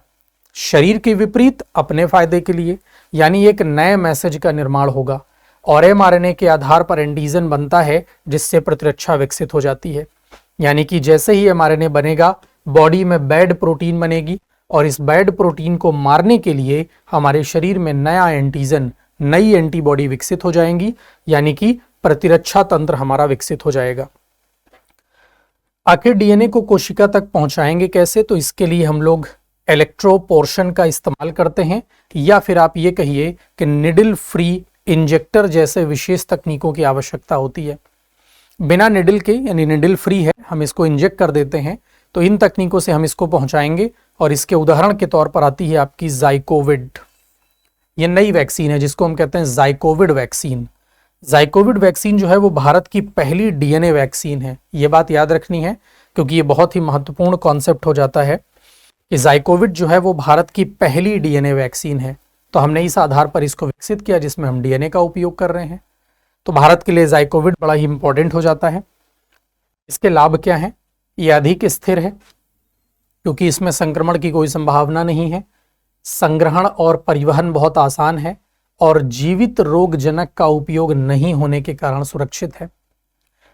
शरीर के विपरीत अपने फायदे के लिए। यानी एक नए मैसेज का निर्माण होगा और एमआरएनए के आधार पर एंटीजन बनता है जिससे प्रतिरक्षा विकसित हो जाती है। यानी कि जैसे ही एमआरएनए बनेगा बॉडी में बैड प्रोटीन बनेगी और इस बैड प्रोटीन को मारने के लिए हमारे शरीर में नया एंटीजन, नई एंटीबॉडी विकसित हो जाएंगी, यानी कि प्रतिरक्षा तंत्र हमारा विकसित हो जाएगा। आखिर डीएनए को कोशिका तक पहुंचाएंगे कैसे? तो इसके लिए हम लोग इलेक्ट्रोपोर्शन का इस्तेमाल करते हैं, या फिर आप ये कहिए कि निडल फ्री इंजेक्टर जैसे विशेष तकनीकों की आवश्यकता होती है। बिना निडल के, यानी निडल फ्री है, हम इसको इंजेक्ट कर देते हैं, तो इन तकनीकों से हम इसको पहुंचाएंगे। और इसके उदाहरण के तौर पर आती है आपकी ज़ाइकोविड। ये नई वैक्सीन है जिसको हम कहते हैं ज़ाइकोविड वैक्सीन। ज़ाइकोविड वैक्सीन जो है वो भारत की पहली डीएनए वैक्सीन है। ये बात याद रखनी है क्योंकि ये बहुत ही महत्वपूर्ण कॉन्सेप्ट हो जाता है कि ज़ाइकोविड जो है वो भारत की पहली डीएनए वैक्सीन है। तो हमने इस आधार पर इसको विकसित किया जिसमें हम डीएनए का उपयोग कर रहे हैं। तो भारत के लिए ज़ाइकोविड बड़ा ही इंपॉर्टेंट हो जाता है। इसके लाभ क्या हैं? ये अधिक स्थिर है क्योंकि इसमें संक्रमण की कोई संभावना नहीं है, संग्रहण और परिवहन बहुत आसान है, और जीवित रोगजनक का उपयोग नहीं होने के कारण सुरक्षित है।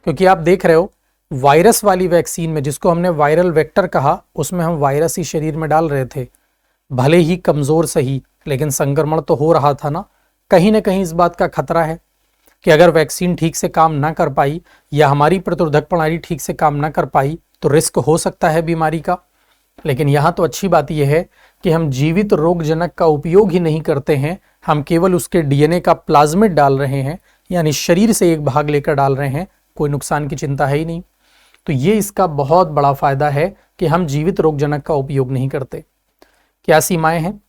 क्योंकि आप देख रहे हो वायरस वाली वैक्सीन में, जिसको हमने वायरल वेक्टर कहा, उसमें हम वायरस ही शरीर में डाल रहे थे, भले ही कमजोर सही, लेकिन संक्रमण तो हो रहा था ना। कहीं ना कहीं इस बात का खतरा है कि अगर वैक्सीन ठीक से काम ना कर पाई या हमारी प्रतिरोधक प्रणाली ठीक से काम ना कर पाई तो रिस्क हो सकता है बीमारी का। लेकिन यहाँ तो अच्छी बात यह है कि हम जीवित रोगजनक का उपयोग ही नहीं करते हैं, हम केवल उसके डीएनए का प्लाज्मिड डाल रहे हैं, यानी शरीर से एक भाग लेकर डाल रहे हैं, कोई नुकसान की चिंता है ही नहीं। तो ये इसका बहुत बड़ा फायदा है कि हम जीवित रोगजनक का उपयोग नहीं करते। क्या सीमाएं हैं?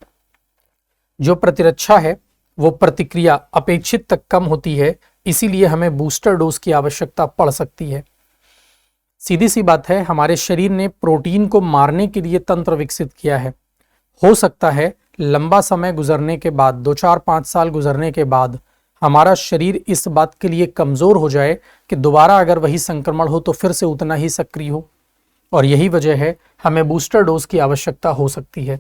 जो प्रतिरक्षा है वो प्रतिक्रिया अपेक्षित तक कम होती है, इसीलिए हमें बूस्टर डोज की आवश्यकता पड़ सकती है। सीधी सी बात है, हमारे शरीर ने प्रोटीन को मारने के लिए तंत्र विकसित किया है। हो सकता है लंबा समय गुजरने के बाद, 2-4-5 साल गुजरने के बाद हमारा शरीर इस बात के लिए कमज़ोर हो जाए कि दोबारा अगर वही संक्रमण हो तो फिर से उतना ही सक्रिय हो, और यही वजह है हमें बूस्टर डोज की आवश्यकता हो सकती है।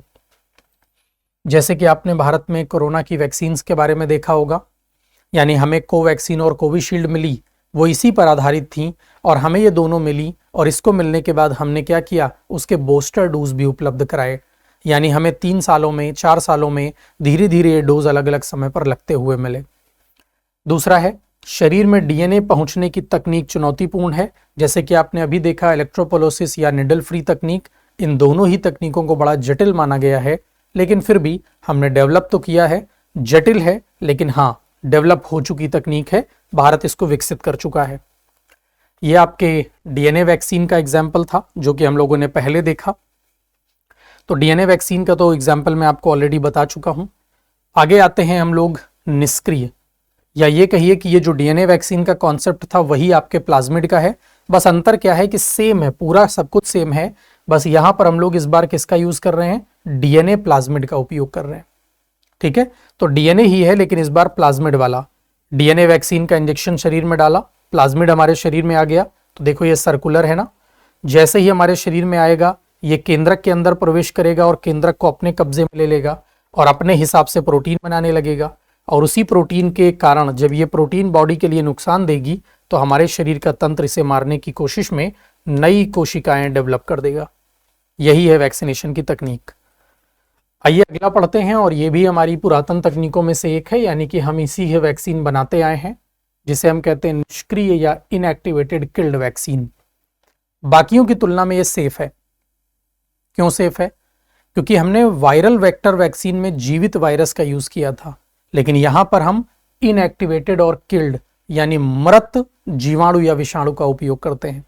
जैसे कि आपने भारत में कोरोना की वैक्सीन्स के बारे में देखा होगा, यानी हमें कोवैक्सीन और कोविशील्ड मिली, वो इसी पर आधारित थी, और हमें ये दोनों मिली और इसको मिलने के बाद हमने क्या किया, उसके बूस्टर डोज भी उपलब्ध कराए, यानी हमें 3 सालों में 4 सालों में धीरे धीरे ये डोज अलग अलग समय पर लगते हुए मिले। दूसरा है, शरीर में डीएनए पहुंचने की तकनीक चुनौतीपूर्ण है, जैसे कि आपने अभी देखा इलेक्ट्रोपोलोसिस या निडल फ्री तकनीक, इन दोनों ही तकनीकों को बड़ा जटिल माना गया है, लेकिन फिर भी हमने डेवलप तो किया है। जटिल है लेकिन हाँ डेवलप हो चुकी तकनीक है, भारत इसको विकसित कर चुका है। ये आपके डीएनए वैक्सीन का एग्जाम्पल था जो कि हम लोगों ने पहले देखा। तो डीएनए वैक्सीन का तो एग्जाम्पल मैं आपको ऑलरेडी बता चुका हूं। आगे आते हैं हम लोग निष्क्रिय, या ये कहिए कि ये जो डीएनए वैक्सीन का कॉन्सेप्ट था वही आपके प्लाज्मिड का है, बस अंतर क्या है कि सेम है, पूरा सब कुछ सेम है, बस यहां पर हम लोग इस बार किसका यूज कर रहे हैं, डीएनए प्लाज्मिड का उपयोग कर रहे हैं। ठीक है, तो डीएनए ही है लेकिन इस बार प्लाज्मिड वाला। डीएनए वैक्सीन का इंजेक्शन शरीर में डाला, प्लाज्मिड हमारे शरीर में आ गया। तो देखो ये सर्कुलर है ना, जैसे ही हमारे शरीर में आएगा ये केंद्रक के अंदर प्रवेश करेगा और केंद्रक को अपने कब्जे में ले लेगा और अपने हिसाब से प्रोटीन बनाने लगेगा, और उसी प्रोटीन के कारण जब ये प्रोटीन बॉडी के लिए नुकसान देगी तो हमारे शरीर का तंत्र इसे मारने की कोशिश में नई कोशिकाएं डेवलप कर देगा। यही है वैक्सीनेशन की तकनीक। आइए अगला पढ़ते हैं, और ये भी हमारी पुरातन तकनीकों में से एक है, यानी कि हम इसी है वैक्सीन बनाते आए हैं, जिसे हम कहते हैं निष्क्रिय या इनएक्टिवेटेड किल्ड वैक्सीन। बाकियों की तुलना में ये सेफ है। क्यों सेफ है? क्योंकि हमने वायरल वेक्टर वैक्सीन में जीवित वायरस का यूज किया था, लेकिन यहां पर हम इनएक्टिवेटेड और किल्ड यानी मृत जीवाणु या विषाणु का उपयोग करते हैं,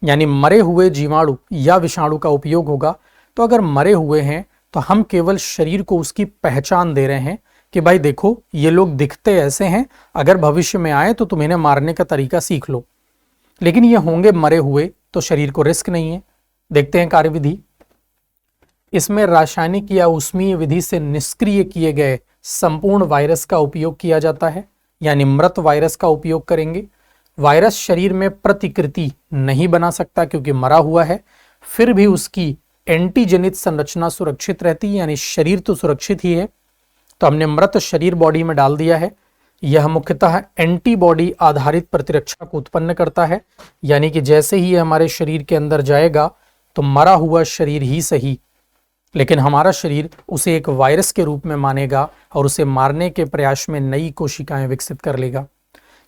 यानी मरे हुए जीवाणु या विषाणु का उपयोग होगा। तो अगर मरे हुए हैं तो हम केवल शरीर को उसकी पहचान दे रहे हैं कि भाई देखो ये लोग दिखते ऐसे हैं, अगर भविष्य में आए तो तुम इन्हें मारने का तरीका सीख लो, लेकिन ये होंगे मरे हुए तो शरीर को रिस्क नहीं है। देखते हैं कार्यविधि। इसमें रासायनिक या ऊष्मीय विधि से निष्क्रिय किए गए संपूर्ण वायरस का उपयोग किया जाता है, यानी मृत वायरस का उपयोग करेंगे। वायरस शरीर में प्रतिकृति नहीं बना सकता क्योंकि मरा हुआ है, फिर भी उसकी एंटीजेनित संरचना सुरक्षित रहती है, यानी शरीर तो सुरक्षित ही है। तो हमने मृत शरीर बॉडी में डाल दिया है। यह मुख्यतः एंटीबॉडी आधारित प्रतिरक्षा को उत्पन्न करता है, यानी कि जैसे ही हमारे शरीर के अंदर जाएगा तो मरा हुआ शरीर ही सही, लेकिन हमारा शरीर उसे एक वायरस के रूप में मानेगा और उसे मारने के प्रयास में नई कोशिकाएं विकसित कर लेगा।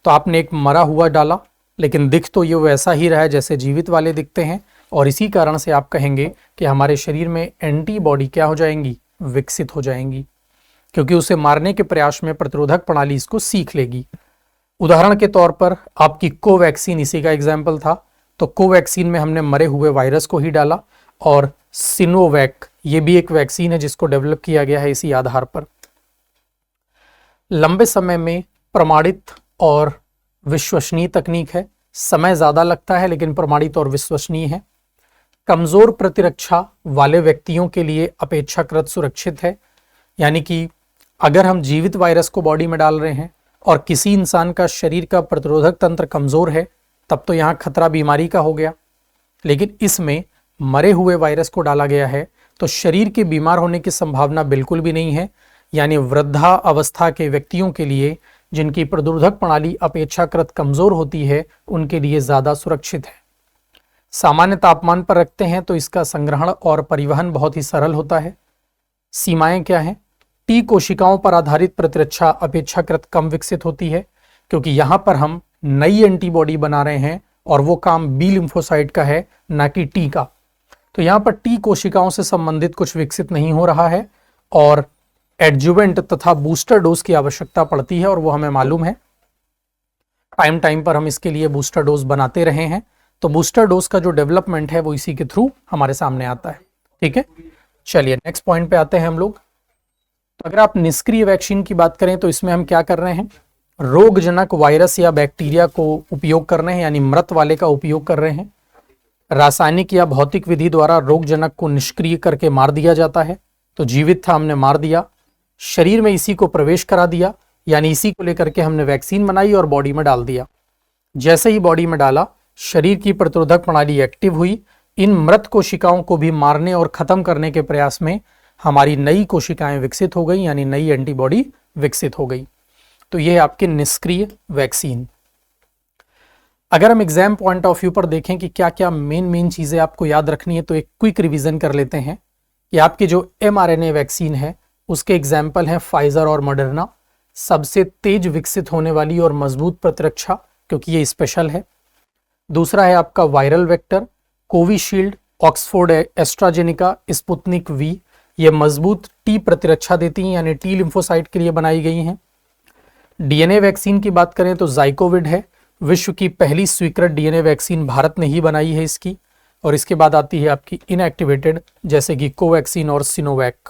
तो आपने एक मरा हुआ डाला, लेकिन दिख तो ये वैसा ही रहा है जैसे जीवित वाले दिखते हैं, और इसी कारण से आप कहेंगे कि हमारे शरीर में एंटीबॉडी क्या हो जाएंगी, विकसित हो जाएंगी, क्योंकि उसे मारने के प्रयास में प्रतिरोधक प्रणाली इसको सीख लेगी। उदाहरण के तौर पर आपकी कोवैक्सीन इसी का एग्जाम्पल था। तो कोवैक्सीन में हमने मरे हुए वायरस को ही डाला, और सिनोवैक ये भी एक वैक्सीन है जिसको डेवलप किया गया है इसी आधार पर। लंबे समय में प्रमाणित और विश्वसनीय तकनीक है, समय ज्यादा लगता है लेकिन प्रमाणित और विश्वसनीय है। कमजोर प्रतिरक्षा वाले व्यक्तियों के लिए अपेक्षाकृत सुरक्षित है, यानी कि अगर हम जीवित वायरस को बॉडी में डाल रहे हैं और किसी इंसान का शरीर का प्रतिरोधक तंत्र कमजोर है तब तो यहाँ खतरा बीमारी का हो गया, लेकिन इसमें मरे हुए वायरस को डाला गया है तो शरीर के बीमार होने की संभावना बिल्कुल भी नहीं है, यानी वृद्धा अवस्था के व्यक्तियों के लिए जिनकी प्रतिरोधक प्रणाली अपेक्षाकृत कमजोर होती है उनके लिए ज्यादा सुरक्षित है। सामान्य तापमान पर रखते हैं तो इसका संग्रहण और परिवहन बहुत ही सरल होता है। सीमाएं क्या हैं? टी कोशिकाओं पर आधारित प्रतिरक्षा अपेक्षाकृत कम विकसित होती है, क्योंकि यहां पर हम नई एंटीबॉडी बना रहे हैं और वो काम बी लिम्फोसाइट का है ना कि टी का। तो यहां पर टी कोशिकाओं से संबंधित कुछ विकसित नहीं हो रहा है, और एडजुवेंट तथा बूस्टर डोज की आवश्यकता पड़ती है, और वो हमें मालूम है। टाइम टाइम पर हम इसके लिए बूस्टर डोज बनाते रहे हैं, तो बूस्टर डोज का जो डेवलपमेंट है वो इसी के थ्रू हमारे सामने आता है। ठीक है, चलिए नेक्स्ट पॉइंट पे आते हैं हम लोग। तो अगर आप निष्क्रिय वैक्सीन की बात करें तो इसमें हम क्या कर रहे हैं, रोगजनक वायरस या बैक्टीरिया को उपयोग कर रहे हैं, यानी मृत वाले का उपयोग कर रहे हैं। रासायनिक या भौतिक विधि द्वारा रोगजनक को निष्क्रिय करके मार दिया जाता है। तो जीवित था, हमने मार दिया, शरीर में इसी को प्रवेश करा दिया, यानी इसी को लेकर के हमने वैक्सीन बनाई और बॉडी में डाल दिया। जैसे ही बॉडी में डाला, शरीर की प्रतिरोधक प्रणाली एक्टिव हुई, इन मृत कोशिकाओं को भी मारने और खत्म करने के प्रयास में हमारी नई कोशिकाएं विकसित हो गई, यानी नई एंटीबॉडी विकसित हो गई। तो यह आपके निष्क्रिय वैक्सीन। अगर हम एग्जाम पॉइंट ऑफ व्यू पर देखें कि क्या क्या मेन चीजें आपको याद रखनी है, तो एक क्विक रिवीजन कर लेते हैं कि आपकी जो mRNA वैक्सीन है उसके एग्जाम्पल हैं फाइजर और मॉडर्ना। सबसे तेज विकसित होने वाली और मजबूत प्रतिरक्षा, क्योंकि ये स्पेशल है। दूसरा है आपका viral vector, Covishield, Oxford AstraZeneca, Sputnik V. ये मजबूत टी प्रतिरक्षा देती हैं, यानी टी लिम्फोसाइट के लिए बनाई गई हैं। डीएनए वैक्सीन की बात करें तो जाइकोविड है, विश्व की पहली स्वीकृत डीएनए वैक्सीन भारत ने ही बनाई है इसकी। और इसके बाद आती है आपकी इनएक्टिवेटेड, जैसे कि कोवैक्सीन और सिनोवैक।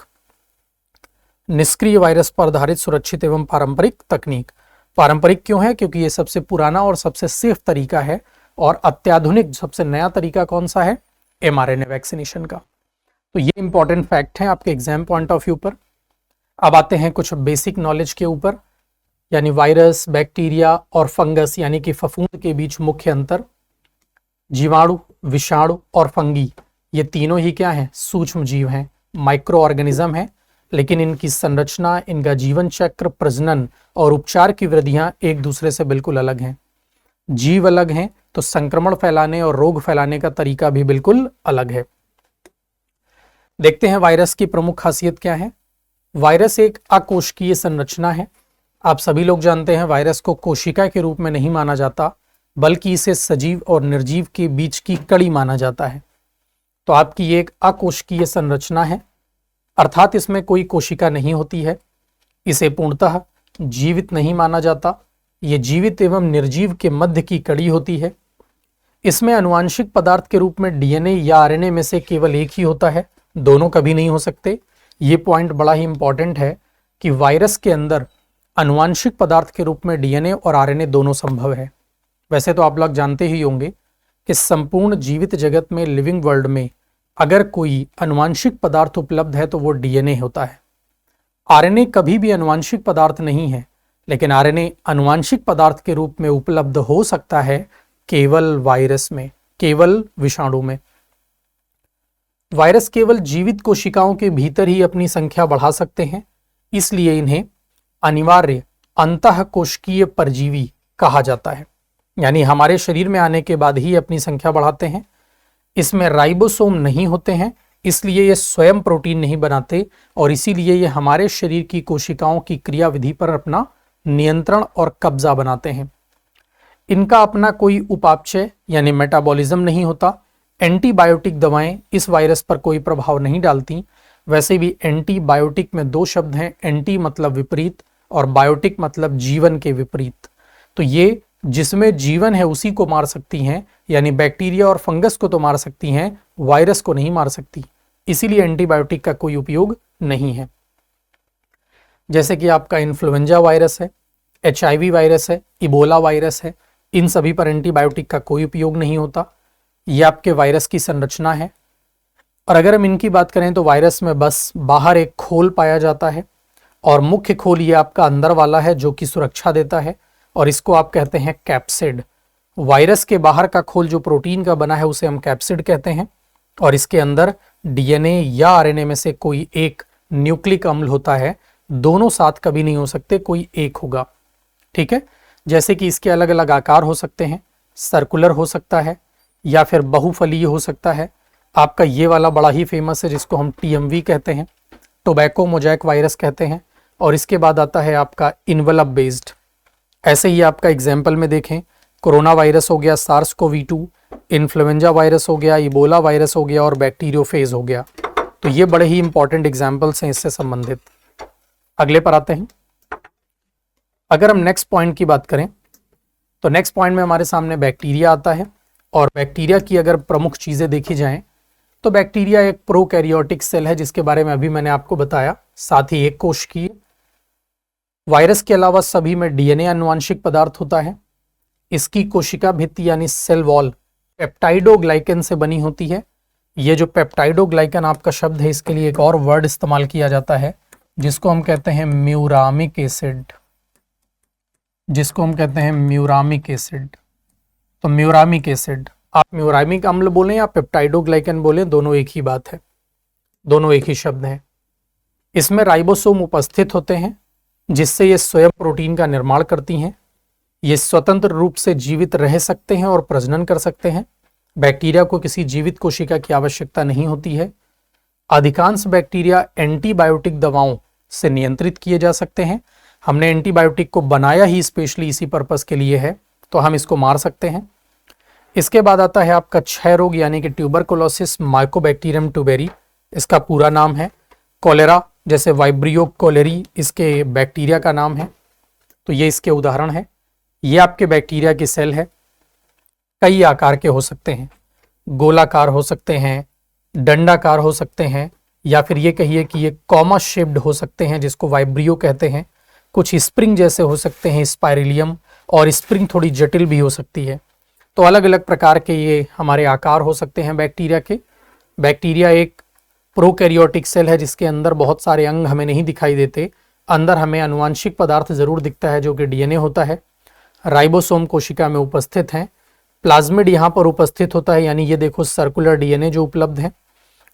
निष्क्रिय वायरस पर आधारित सुरक्षित एवं पारंपरिक तकनीक। पारंपरिक क्यों है? क्योंकि ये सबसे पुराना और सबसे सेफ तरीका है। और अत्याधुनिक सबसे नया तरीका कौन सा है? mRNA वैक्सीनेशन का। तो ये इंपॉर्टेंट फैक्ट है आपके एग्जाम पॉइंट ऑफ व्यू पर। अब आते हैं कुछ बेसिक नॉलेज के ऊपर, यानी वायरस, बैक्टीरिया और फंगस यानी कि फफूंद के बीच मुख्य अंतर। जीवाणु, विषाणु और फंगी ये तीनों ही क्या हैं? सूक्ष्म जीव हैं, माइक्रो ऑर्गेनिज्म हैं, लेकिन इनकी संरचना, इनका जीवन चक्र, प्रजनन और उपचार की विधियां एक दूसरे से बिल्कुल अलग हैं। जीव अलग हैं तो संक्रमण फैलाने और रोग फैलाने का तरीका भी बिल्कुल अलग है। देखते हैं वायरस की प्रमुख खासियत क्या है। वायरस एक अकोशिकीय संरचना है। आप सभी लोग जानते हैं वायरस को कोशिका के रूप में नहीं माना जाता, बल्कि इसे सजीव और निर्जीव के बीच की कड़ी माना जाता है। तो आपकी ये एक अकोशिकीय संरचना है, अर्थात इसमें कोई कोशिका नहीं होती है। इसे पूर्णतः जीवित नहीं माना जाता। ये जीवित एवं निर्जीव के मध्य की कड़ी होती है। इसमें आनुवांशिक पदार्थ के रूप में डीएनए या आरएनए में से केवल एक ही होता है, दोनों कभी नहीं हो सकते। ये पॉइंट बड़ा ही इंपॉर्टेंट है कि वायरस के अंदर आनुवांशिक पदार्थ के रूप में डीएनए और आरएनए दोनों संभव है। वैसे तो आप लोग जानते ही होंगे कि संपूर्ण जीवित जगत में, लिविंग वर्ल्ड में, अगर कोई आनुवांशिक पदार्थ उपलब्ध है तो वो डीएनए होता है। आरएनए कभी भी आनुवांशिक पदार्थ नहीं है, लेकिन आरएनए आनुवांशिक पदार्थ के रूप में उपलब्ध हो सकता है केवल वायरस में, केवल विषाणु में। वायरस केवल जीवित कोशिकाओं के भीतर ही अपनी संख्या बढ़ा सकते हैं, इसलिए इन्हें अनिवार्य अंतःकोशिकीय परजीवी कहा जाता है, यानी हमारे शरीर में आने के बाद ही अपनी संख्या बढ़ाते हैं। इसमें राइबोसोम नहीं होते हैं, इसलिए ये स्वयं प्रोटीन नहीं बनाते और इसीलिए ये हमारे शरीर की कोशिकाओं की क्रियाविधि पर अपना नियंत्रण और कब्जा बनाते हैं। इनका अपना कोई उपापचय यानी मेटाबॉलिज्म नहीं होता। एंटीबायोटिक दवाएं इस वायरस पर कोई प्रभाव नहीं डालती। वैसे भी एंटीबायोटिक में दो शब्द हैं, एंटी मतलब विपरीत और बायोटिक मतलब जीवन के विपरीत। तो ये जिसमें जीवन है उसी को मार सकती हैं, यानी बैक्टीरिया और फंगस को तो मार सकती हैं, वायरस को नहीं मार सकती। इसीलिए एंटीबायोटिक का कोई उपयोग नहीं है। जैसे कि आपका इन्फ्लुएंजा वायरस है, HIV वायरस है, इबोला वायरस है, इन सभी पर एंटीबायोटिक का कोई उपयोग नहीं होता। ये आपके वायरस की संरचना है। और अगर हम इनकी बात करें तो वायरस में बस बाहर एक खोल पाया जाता है और मुख्य खोल ये आपका अंदर वाला है जो कि सुरक्षा देता है, और इसको आप कहते हैं कैप्सिड। वायरस के बाहर का खोल जो प्रोटीन का बना है उसे हम कैप्सिड कहते हैं, और इसके अंदर डीएनए या आरएनए में से कोई एक न्यूक्लिक अम्ल होता है। दोनों साथ कभी नहीं हो सकते, कोई एक होगा। ठीक है, जैसे कि इसके अलग अलग आकार हो सकते हैं, सर्कुलर हो सकता है या फिर बहुफलीय हो सकता है। आपका ये वाला बड़ा ही फेमस है जिसको हम TMV कहते हैं, टोबैको मोजैक वायरस कहते हैं। और इसके बाद आता है आपका इन्वेलप बेस्ड। ऐसे ही आपका एग्जाम्पल में देखें, कोरोना वायरस हो गया, SARS-CoV-2, इन्फ्लुएंजा वायरस हो गया, इबोला वायरस हो गया और बैक्टीरियोफेज हो गया। तो ये बड़े ही इंपॉर्टेंट एग्जाम्पल्स हैं इससे संबंधित। अगले पर आते हैं। अगर हम नेक्स्ट पॉइंट की बात करें तो नेक्स्ट पॉइंट में हमारे सामने बैक्टीरिया आता है। और बैक्टीरिया की अगर प्रमुख चीज़ें देखी जाएं तो बैक्टीरिया एक प्रोकैरियोटिक सेल है, जिसके बारे में अभी मैंने आपको बताया, साथ ही एक कोशिकीय। वायरस के अलावा सभी में डीएनए आनुवांशिक पदार्थ होता है। इसकी कोशिका भित्ति यानी सेल वॉल पेप्टाइडोग्लाइकन से बनी होती है। ये जो पेप्टाइडोग्लाइकन आपका शब्द है, इसके लिए एक और वर्ड इस्तेमाल किया जाता है जिसको हम कहते हैं म्यूरामिक एसिड, जिसको हम कहते हैं म्यूरामिक एसिड। तो म्यूरामिक एसिड, आप म्यूरामिक अम्ल बोलें या पेप्टाइडोग्लाइकन बोलें, दोनों एक ही बात है, दोनों एक ही शब्द हैं। इसमें राइबोसोम उपस्थित होते हैं जिससे ये स्वयं प्रोटीन का निर्माण करती हैं। ये स्वतंत्र रूप से जीवित रह सकते हैं और प्रजनन कर सकते हैं। बैक्टीरिया को किसी जीवित कोशिका की आवश्यकता नहीं होती है। अधिकांश बैक्टीरिया एंटीबायोटिक दवाओं से नियंत्रित किए जा सकते हैं। हमने एंटीबायोटिक को बनाया ही स्पेशली इसी पर्पस के लिए है, तो हम इसको मार सकते हैं। इसके बाद आता है आपका क्षय रोग यानी कि ट्यूबरकुलोसिस माइकोबैक्टीरियम ट्यूबेरी, इसका पूरा नाम है। कॉलेरा जैसे वाइब्रियो कोलेरी इसके बैक्टीरिया का नाम है। तो ये इसके उदाहरण है। ये आपके बैक्टीरिया की सेल है, कई आकार के हो सकते हैं, गोलाकार हो सकते हैं, डंडाकार हो सकते हैं, या फिर ये कहिए कि ये कॉमा शेप्ड हो सकते हैं जिसको वाइब्रियो कहते हैं। कुछ स्प्रिंग जैसे हो सकते हैं, स्पाइरेलियम, और स्प्रिंग थोड़ी जटिल भी हो सकती है। तो अलग अलग प्रकार के ये हमारे आकार हो सकते हैं बैक्टीरिया के। बैक्टीरिया एक प्रोकैरियोटिक सेल है जिसके अंदर बहुत सारे अंग हमें नहीं दिखाई देते। अंदर हमें आनुवांशिक पदार्थ जरूर दिखता है जो कि डीएनए होता है। राइबोसोम कोशिका में उपस्थित हैं। प्लाज्मिड यहाँ पर उपस्थित होता है, यानी ये देखो सर्कुलर डीएनए जो उपलब्ध है,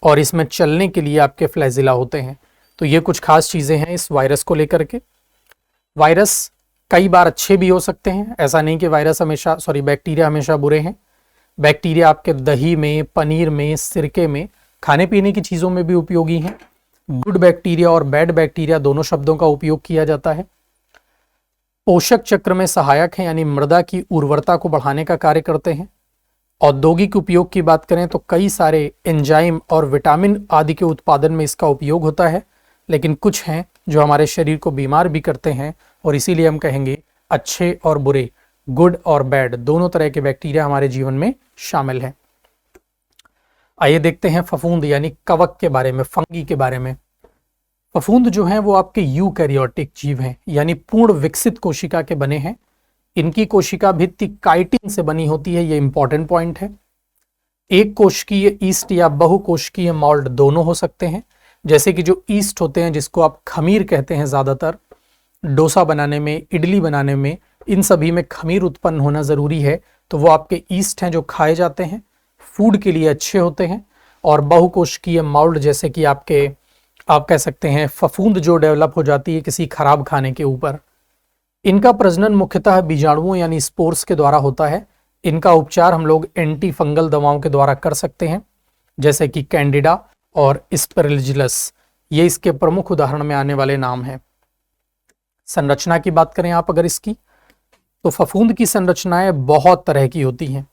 और इसमें चलने के लिए आपके फ्लैजिला होते हैं। तो ये कुछ खास चीज़ें हैं इस वायरस को लेकर के। वायरस कई बार अच्छे भी हो सकते हैं, ऐसा नहीं कि बैक्टीरिया हमेशा बुरे हैं। बैक्टीरिया आपके दही में, पनीर में, सिरके में, खाने पीने की चीज़ों में भी उपयोगी हैं। गुड बैक्टीरिया और बैड बैक्टीरिया दोनों शब्दों का उपयोग किया जाता है। पोषक चक्र में सहायक हैं, यानी मृदा की उर्वरता को बढ़ाने का कार्य करते हैं। औद्योगिक उपयोग की बात करें तो कई सारे एंजाइम और विटामिन आदि के उत्पादन में इसका उपयोग होता है, लेकिन कुछ हैं जो हमारे शरीर को बीमार भी करते हैं, और इसीलिए हम कहेंगे अच्छे और बुरे, गुड और बैड, दोनों तरह के बैक्टीरिया हमारे जीवन में शामिल हैं। आइए देखते हैं फफूंद यानी कवक के बारे में, फंगी के बारे में। फफूंद जो हैं वो आपके यूकैरियोटिक जीव हैं, यानी पूर्ण विकसित कोशिका के बने हैं। इनकी कोशिका भित्ति काइटिन से बनी होती है, ये इंपॉर्टेंट पॉइंट है। एक कोशिकीय ईस्ट या बहुकोशिकीय मोल्ड दोनों हो सकते हैं। जैसे कि जो ईस्ट होते हैं जिसको आप खमीर कहते हैं, ज़्यादातर डोसा बनाने में, इडली बनाने में, इन सभी में खमीर उत्पन्न होना ज़रूरी है, तो वो आपके ईस्ट हैं जो खाए जाते हैं, फूड के लिए अच्छे होते हैं। और बहुकोशिकीय मोल्ड जैसे कि आप कह सकते हैं फफूंद जो डेवलप हो जाती है किसी खराब खाने के ऊपर। इनका प्रजनन मुख्यतः बीजाणुओं यानी स्पोर्स के द्वारा होता है। इनका उपचार हम लोग एंटी फंगल दवाओं के द्वारा कर सकते हैं, जैसे कि कैंडिडा और स्पेरेजिलस, ये इसके प्रमुख उदाहरण में आने वाले नाम हैं। संरचना की बात करें आप अगर इसकी, तो फफूंद की संरचनाएं बहुत तरह की होती हैं।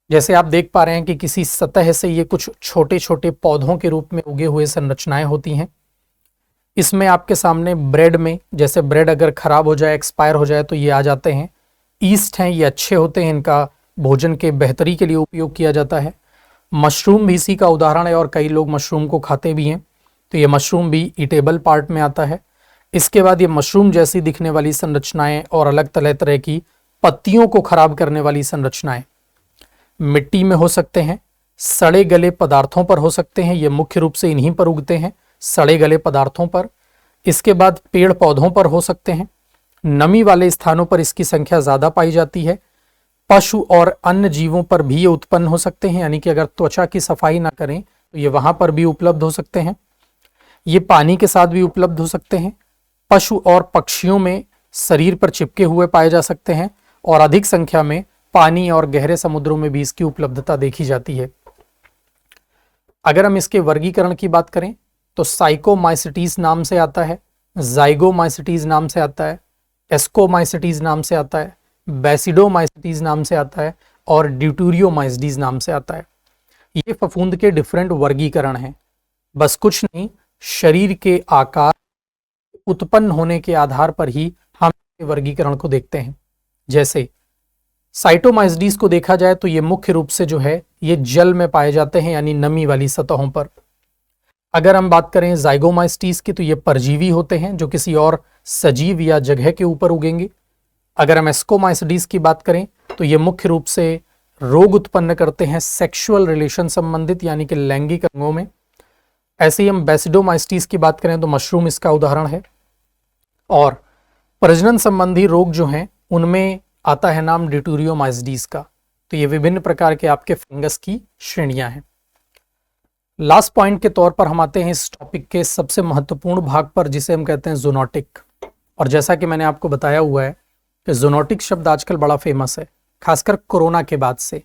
जैसे आप देख पा रहे हैं कि किसी सतह से ये कुछ छोटे छोटे पौधों के रूप में उगे हुए संरचनाएं होती हैं। इसमें आपके सामने ब्रेड में, जैसे ब्रेड अगर खराब हो जाए, एक्सपायर हो जाए, तो ये आ जाते हैं। ईस्ट हैं, ये अच्छे होते हैं, इनका भोजन के बेहतरी के लिए उपयोग किया जाता है। मशरूम भी इसी का उदाहरण है, और कई लोग मशरूम को खाते भी हैं, तो ये मशरूम भी ईटेबल पार्ट में आता है। इसके बाद ये मशरूम जैसी दिखने वाली संरचनाएं और अलग तरह तरह की पत्तियों को खराब करने वाली संरचनाएं मिट्टी में हो सकते हैं, सड़े गले पदार्थों पर हो सकते हैं, ये मुख्य रूप से इन्हीं पर उगते हैं, सड़े गले पदार्थों पर। इसके बाद पेड़ पौधों पर हो सकते हैं, नमी वाले स्थानों पर इसकी संख्या ज़्यादा पाई जाती है। पशु और अन्य जीवों पर भी ये उत्पन्न हो सकते हैं, यानी कि अगर त्वचा की सफाई ना करें तो ये वहाँ पर भी उपलब्ध हो सकते हैं। ये पानी के साथ भी उपलब्ध हो सकते हैं। पशु और पक्षियों में शरीर पर चिपके हुए पाए जा सकते हैं, और अधिक संख्या में पानी और गहरे समुद्रों में भी इसकी उपलब्धता देखी जाती है। अगर हम इसके वर्गीकरण की बात करें तो साइकोमाइसिटीज नाम से आता है, जाइगोमाइसिटीज नाम से आता है, एस्कोमाइसिटीज नाम से आता है, बेसिडोमाइसिटीज नाम से आता है, और ड्यूटेरियोमाइसिटीज नाम से आता है। ये फफूंद के डिफरेंट वर्गीकरण हैं। बस कुछ नहीं, शरीर के आकार उत्पन्न होने के आधार पर ही हम वर्गीकरण को देखते हैं। जैसे साइटोमाइसीडीज को देखा जाए तो ये मुख्य रूप से जो है ये जल में पाए जाते हैं, यानी नमी वाली सतहों पर। अगर हम बात करें जाइगोमाइसीडीज की तो ये परजीवी होते हैं जो किसी और सजीव या जगह के ऊपर उगेंगे। अगर हम एस्कोमाइसीडीज की बात करें तो ये मुख्य रूप से रोग उत्पन्न करते हैं सेक्सुअल रिलेशन संबंधित, यानी कि लैंगिक अंगों में। ऐसे ही हम बेसिडोमाइसीडीज की बात करें तो मशरूम इसका उदाहरण है। और प्रजनन संबंधी रोग जो हैं उनमें आता है नाम ड्यूटेरियोमाइसीडीज का। तो ये विभिन्न प्रकार के आपके फंगस की श्रेणियां हैं। लास्ट पॉइंट के तौर पर हम आते हैं इस टॉपिक के सबसे महत्वपूर्ण भाग पर, जिसे हम कहते हैं जूनोटिक। और जैसा कि मैंने आपको बताया हुआ है कि जूनोटिक शब्द आजकल बड़ा फेमस है, खासकर कोरोना के बाद से।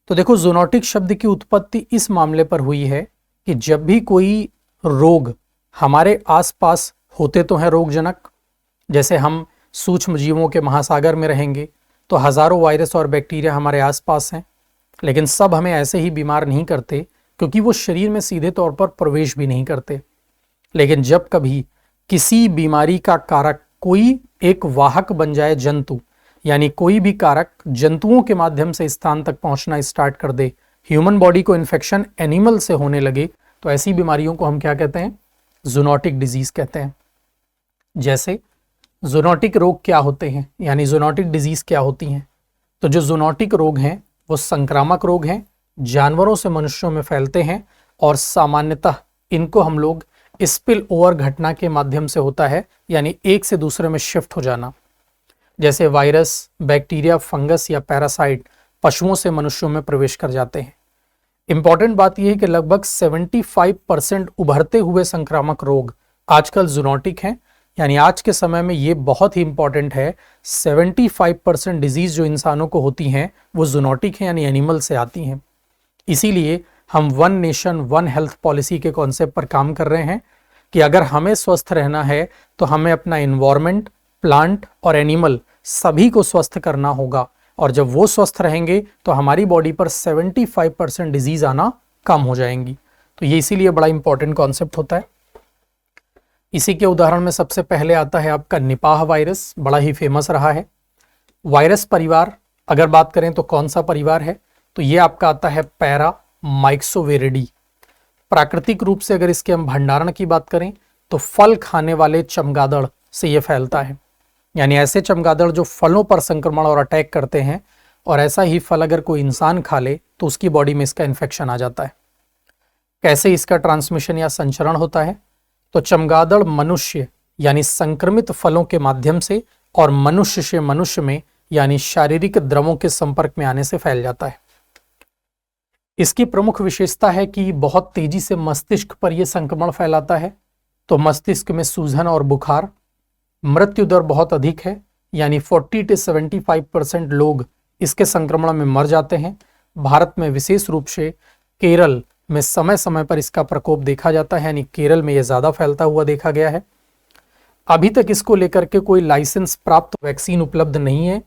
तो देखो, जूनोटिक शब्द की उत्पत्ति इस मामले पर हुई है कि जब भी कोई रोग हमारे आसपास होते तो हैं रोगजनक, जैसे हम सूक्ष्म जीवों के महासागर में रहेंगे तो हजारों वायरस और बैक्टीरिया हमारे आसपास हैं, लेकिन सब हमें ऐसे ही बीमार नहीं करते क्योंकि वो शरीर में सीधे तौर पर प्रवेश भी नहीं करते। लेकिन जब कभी किसी बीमारी का कारक कोई एक वाहक बन जाए जंतु, यानी कोई भी कारक जंतुओं के माध्यम से स्थान तक पहुंचना स्टार्ट कर दे, ह्यूमन बॉडी को इन्फेक्शन एनिमल से होने लगे, तो ऐसी बीमारियों को हम क्या कहते हैं? जूनोटिक डिजीज कहते हैं। जैसे जूनोटिक रोग क्या होते हैं, यानी जूनोटिक डिजीज क्या होती हैं? तो जो जूनोटिक रोग हैं वो संक्रामक रोग हैं, जानवरों से मनुष्यों में फैलते हैं और सामान्यतः इनको हम लोग स्पिल ओवर घटना के माध्यम से होता है, यानी एक से दूसरे में शिफ्ट हो जाना। जैसे वायरस, बैक्टीरिया, फंगस या पैरासाइट पशुओं से मनुष्यों में प्रवेश कर जाते हैं। इंपॉर्टेंट बात यह है कि लगभग 75% उभरते हुए संक्रामक रोग आजकल जूनोटिक हैं, यानी आज के समय में ये बहुत ही इंपॉर्टेंट है। 75% डिजीज जो इंसानों को होती हैं वो जूनोटिक हैं, यानी एनिमल से आती हैं। इसीलिए हम one nation one health policy के कॉन्सेप्ट पर काम कर रहे हैं कि अगर हमें स्वस्थ रहना है तो हमें अपना इन्वायरमेंट, प्लांट और एनिमल सभी को स्वस्थ करना होगा, और जब वो स्वस्थ रहेंगे तो हमारी बॉडी पर 75% डिजीज आना कम हो जाएंगी। तो ये इसीलिए बड़ा इंपॉर्टेंट कॉन्सेप्ट होता है। इसी के उदाहरण में सबसे पहले आता है आपका निपाह वायरस, बड़ा ही फेमस रहा है। वायरस परिवार अगर बात करें तो कौन सा परिवार है? तो ये आपका आता है पैरा माइक्सोवेरिडी। प्राकृतिक रूप से अगर इसके हम भंडारण की बात करें तो फल खाने वाले चमगादड़ से ये फैलता है, यानी ऐसे चमगादड़ जो फलों पर संक्रमण और अटैक करते हैं, और ऐसा ही फल अगर कोई इंसान खा ले तो उसकी बॉडी में इसका इन्फेक्शन आ जाता है। कैसे इसका ट्रांसमिशन या संचरण होता है? तो चमगादड़ मनुष्य यानी संक्रमित फलों के माध्यम से और मनुष्य से मनुष्य में यानी शारीरिक द्रवों के संपर्क में आने से फैल जाता है। इसकी प्रमुख विशेषता है कि बहुत तेजी से मस्तिष्क पर यह संक्रमण फैलाता है, तो मस्तिष्क में सूजन और बुखार, मृत्यु दर बहुत अधिक है, यानी 40 से 75% लोग इसके संक्रमण में मर जाते हैं। भारत में विशेष रूप से केरल में समय समय पर इसका प्रकोप देखा जाता है, यानी केरल में यह ज्यादा फैलता हुआ देखा गया है। अभी तक इसको लेकर के कोई लाइसेंस प्राप्त वैक्सीन उपलब्ध नहीं है,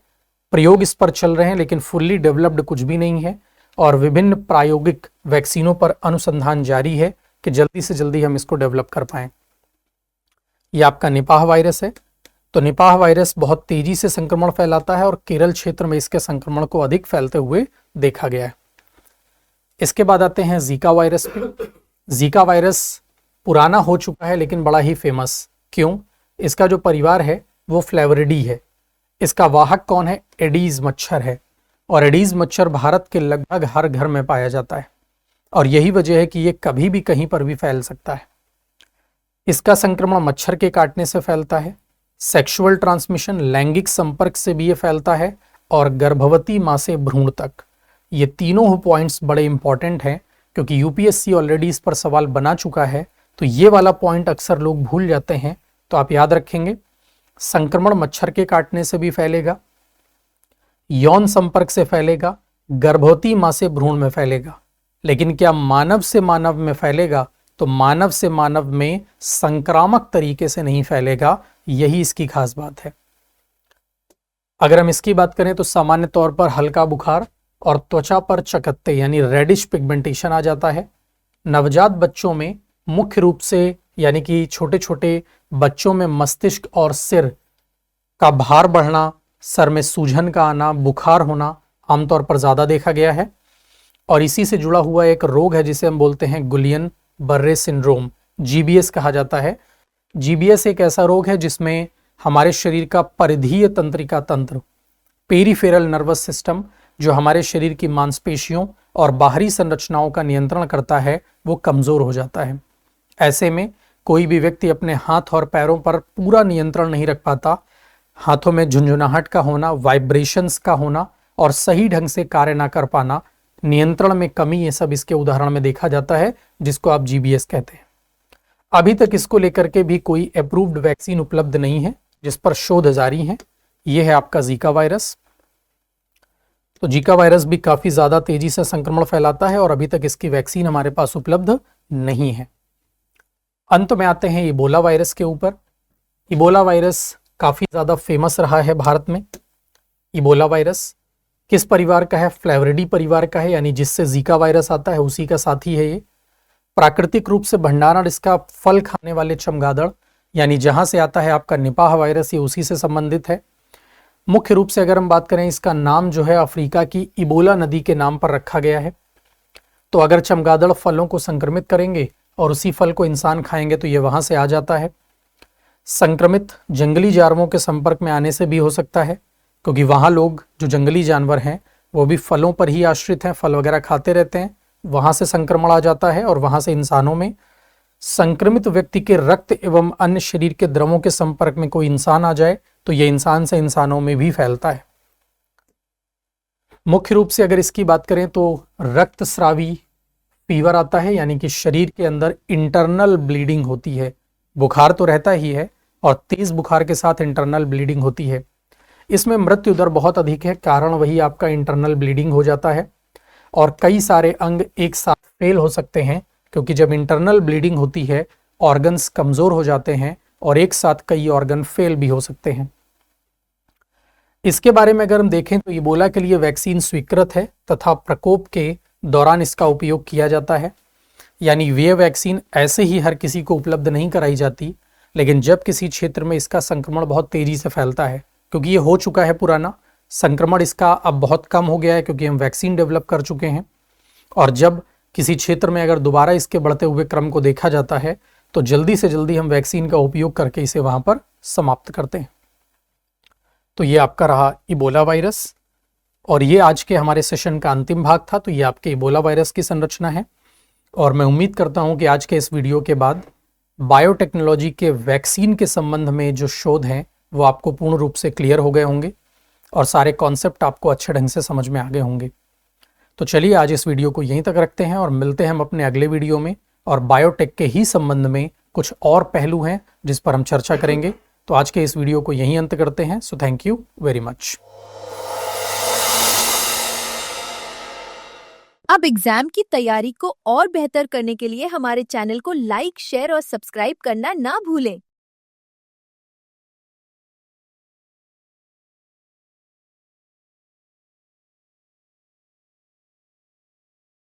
प्रयोग इस पर चल रहे हैं लेकिन फुल्ली डेवलप्ड कुछ भी नहीं है, और विभिन्न प्रायोगिक वैक्सीनों पर अनुसंधान जारी है कि जल्दी से जल्दी हम इसको डेवलप कर पाएं। यह आपका निपाह वायरस है। तो निपाह वायरस बहुत तेजी से संक्रमण फैलाता है और केरल क्षेत्र में इसके संक्रमण को अधिक फैलते हुए देखा गया है। इसके बाद आते हैं जीका वायरस पे। जीका वायरस पुराना हो चुका है लेकिन बड़ा ही फेमस। क्यों? इसका जो परिवार है वो फ्लेवरिडी है। इसका वाहक कौन है? एडीज मच्छर है, और एडीज मच्छर भारत के लगभग हर घर में पाया जाता है, और यही वजह है कि ये कभी भी कहीं पर भी फैल सकता है। इसका संक्रमण मच्छर के काटने से फैलता है, सेक्सुअल ट्रांसमिशन लैंगिक संपर्क से भी ये फैलता है, और गर्भवती मां से भ्रूण तक। ये तीनों पॉइंट्स बड़े इंपॉर्टेंट हैं क्योंकि यूपीएससी ऑलरेडी इस पर सवाल बना चुका है, तो ये वाला पॉइंट अक्सर लोग भूल जाते हैं, तो आप याद रखेंगे। संक्रमण मच्छर के काटने से भी फैलेगा, यौन संपर्क से फैलेगा, गर्भवती मां से भ्रूण में फैलेगा, लेकिन क्या मानव से मानव में फैलेगा? तो मानव से मानव में संक्रामक तरीके से नहीं फैलेगा, यही इसकी खास बात है। अगर हम इसकी बात करें तो सामान्य तौर पर हल्का बुखार और त्वचा पर चकत्ते यानी रेडिश पिगमेंटेशन आ जाता है। नवजात बच्चों में मुख्य रूप से यानी कि छोटे छोटे बच्चों में मस्तिष्क और सिर का भार बढ़ना, सर में सूजन का आना, बुखार होना आमतौर पर ज्यादा देखा गया है। और इसी से जुड़ा हुआ एक रोग है जिसे हम बोलते हैं गुलियन बर्रे सिंड्रोम, जीबीएस कहा जाता है। जीबीएस एक ऐसा रोग है जिसमें हमारे शरीर का परिधीय तंत्रिका तंत्र, पेरिफेरल नर्वस सिस्टम, जो हमारे शरीर की मांसपेशियों और बाहरी संरचनाओं का नियंत्रण करता है, वो कमजोर हो जाता है। ऐसे में कोई भी व्यक्ति अपने हाथ और पैरों पर पूरा नियंत्रण नहीं रख पाता। हाथों में झुंझुनाहट का होना, वाइब्रेशंस का होना और सही ढंग से कार्य ना कर पाना, नियंत्रण में कमी, ये सब इसके उदाहरण में देखा जाता है, जिसको आप जीबीएस कहते हैं। अभी तक इसको लेकर के भी कोई अप्रूव्ड वैक्सीन उपलब्ध नहीं है, जिस पर शोध जारी है। ये है आपका जीका वायरस। तो जीका वायरस भी काफी ज्यादा तेजी से संक्रमण फैलाता है और अभी तक इसकी वैक्सीन हमारे पास उपलब्ध नहीं है। अंत में आते हैं इबोला वायरस के ऊपर। इबोला वायरस काफी ज्यादा फेमस रहा है भारत में। इबोला वायरस किस परिवार का है? फ्लेवरिडी परिवार का है, यानी जिससे जीका वायरस आता है उसी का साथी है ये। प्राकृतिक रूप से भंडारण इसका फल खाने वाले चमगादड़, यानी जहां से आता है आपका निपाह वायरस, ये उसी से संबंधित है। मुख्य रूप से अगर हम बात करें, इसका नाम जो है अफ्रीका की इबोला नदी के नाम पर रखा गया है। तो अगर चमगादड़ फलों को संक्रमित करेंगे और उसी फल को इंसान खाएंगे तो ये वहां से आ जाता है। संक्रमित जंगली जानवरों के संपर्क में आने से भी हो सकता है, क्योंकि वहां लोग जो जंगली जानवर हैं वो भी फलों पर ही आश्रित हैं, फल वगैरह खाते रहते हैं, वहां से संक्रमण आ जाता है और वहां से इंसानों में। संक्रमित व्यक्ति के रक्त एवं अन्य शरीर के द्रवों के संपर्क में कोई इंसान आ जाए तो यह इंसान से इंसानों में भी फैलता है। मुख्य रूप से अगर इसकी बात करें तो रक्तस्रावी फीवर आता है, यानी कि शरीर के अंदर इंटरनल ब्लीडिंग होती है। बुखार तो रहता ही है और तेज बुखार के साथ इंटरनल ब्लीडिंग होती है। इसमें मृत्यु दर बहुत अधिक है, कारण वही आपका इंटरनल ब्लीडिंग हो जाता है और कई सारे अंग एक साथ फेल हो सकते हैं, क्योंकि जब इंटरनल ब्लीडिंग होती है ऑर्गन्स कमजोर हो जाते हैं और एक साथ कई ऑर्गन फेल भी हो सकते हैं। इसके बारे में अगर हम देखें तो इबोला के लिए वैक्सीन स्वीकृत है तथा प्रकोप के दौरान इसका उपयोग किया जाता है, यानी ये वैक्सीन ऐसे ही हर किसी को उपलब्ध नहीं कराई जाती, लेकिन जब किसी क्षेत्र में इसका संक्रमण बहुत तेजी से फैलता है, क्योंकि ये हो चुका है पुराना संक्रमण, इसका अब बहुत कम हो गया है क्योंकि हम वैक्सीन डेवलप कर चुके हैं, और जब किसी क्षेत्र में अगर दोबारा इसके बढ़ते हुए क्रम को देखा जाता है तो जल्दी से जल्दी हम वैक्सीन का उपयोग करके इसे वहां पर समाप्त करते हैं। तो ये आपका रहा इबोला वायरस और ये आज के हमारे सेशन का अंतिम भाग था। तो ये आपके इबोला वायरस की संरचना है और मैं उम्मीद करता हूं कि आज के इस वीडियो के बाद बायोटेक्नोलॉजी के वैक्सीन के संबंध में जो शोध हैं वो आपको पूर्ण रूप से क्लियर हो गए होंगे और सारे कॉन्सेप्ट आपको अच्छे ढंग से समझ में आ गए होंगे। तो चलिए आज इस वीडियो को यहीं तक रखते हैं और मिलते हैं हम अपने अगले वीडियो में, और बायोटेक के ही संबंध में कुछ और पहलू हैं जिस पर हम चर्चा करेंगे। तो आज के इस वीडियो को यहीं अंत करते हैं। So thank you very much.
अब एग्जाम की तैयारी को और बेहतर करने के लिए हमारे चैनल को लाइक, शेयर और सब्सक्राइब करना ना भूलें।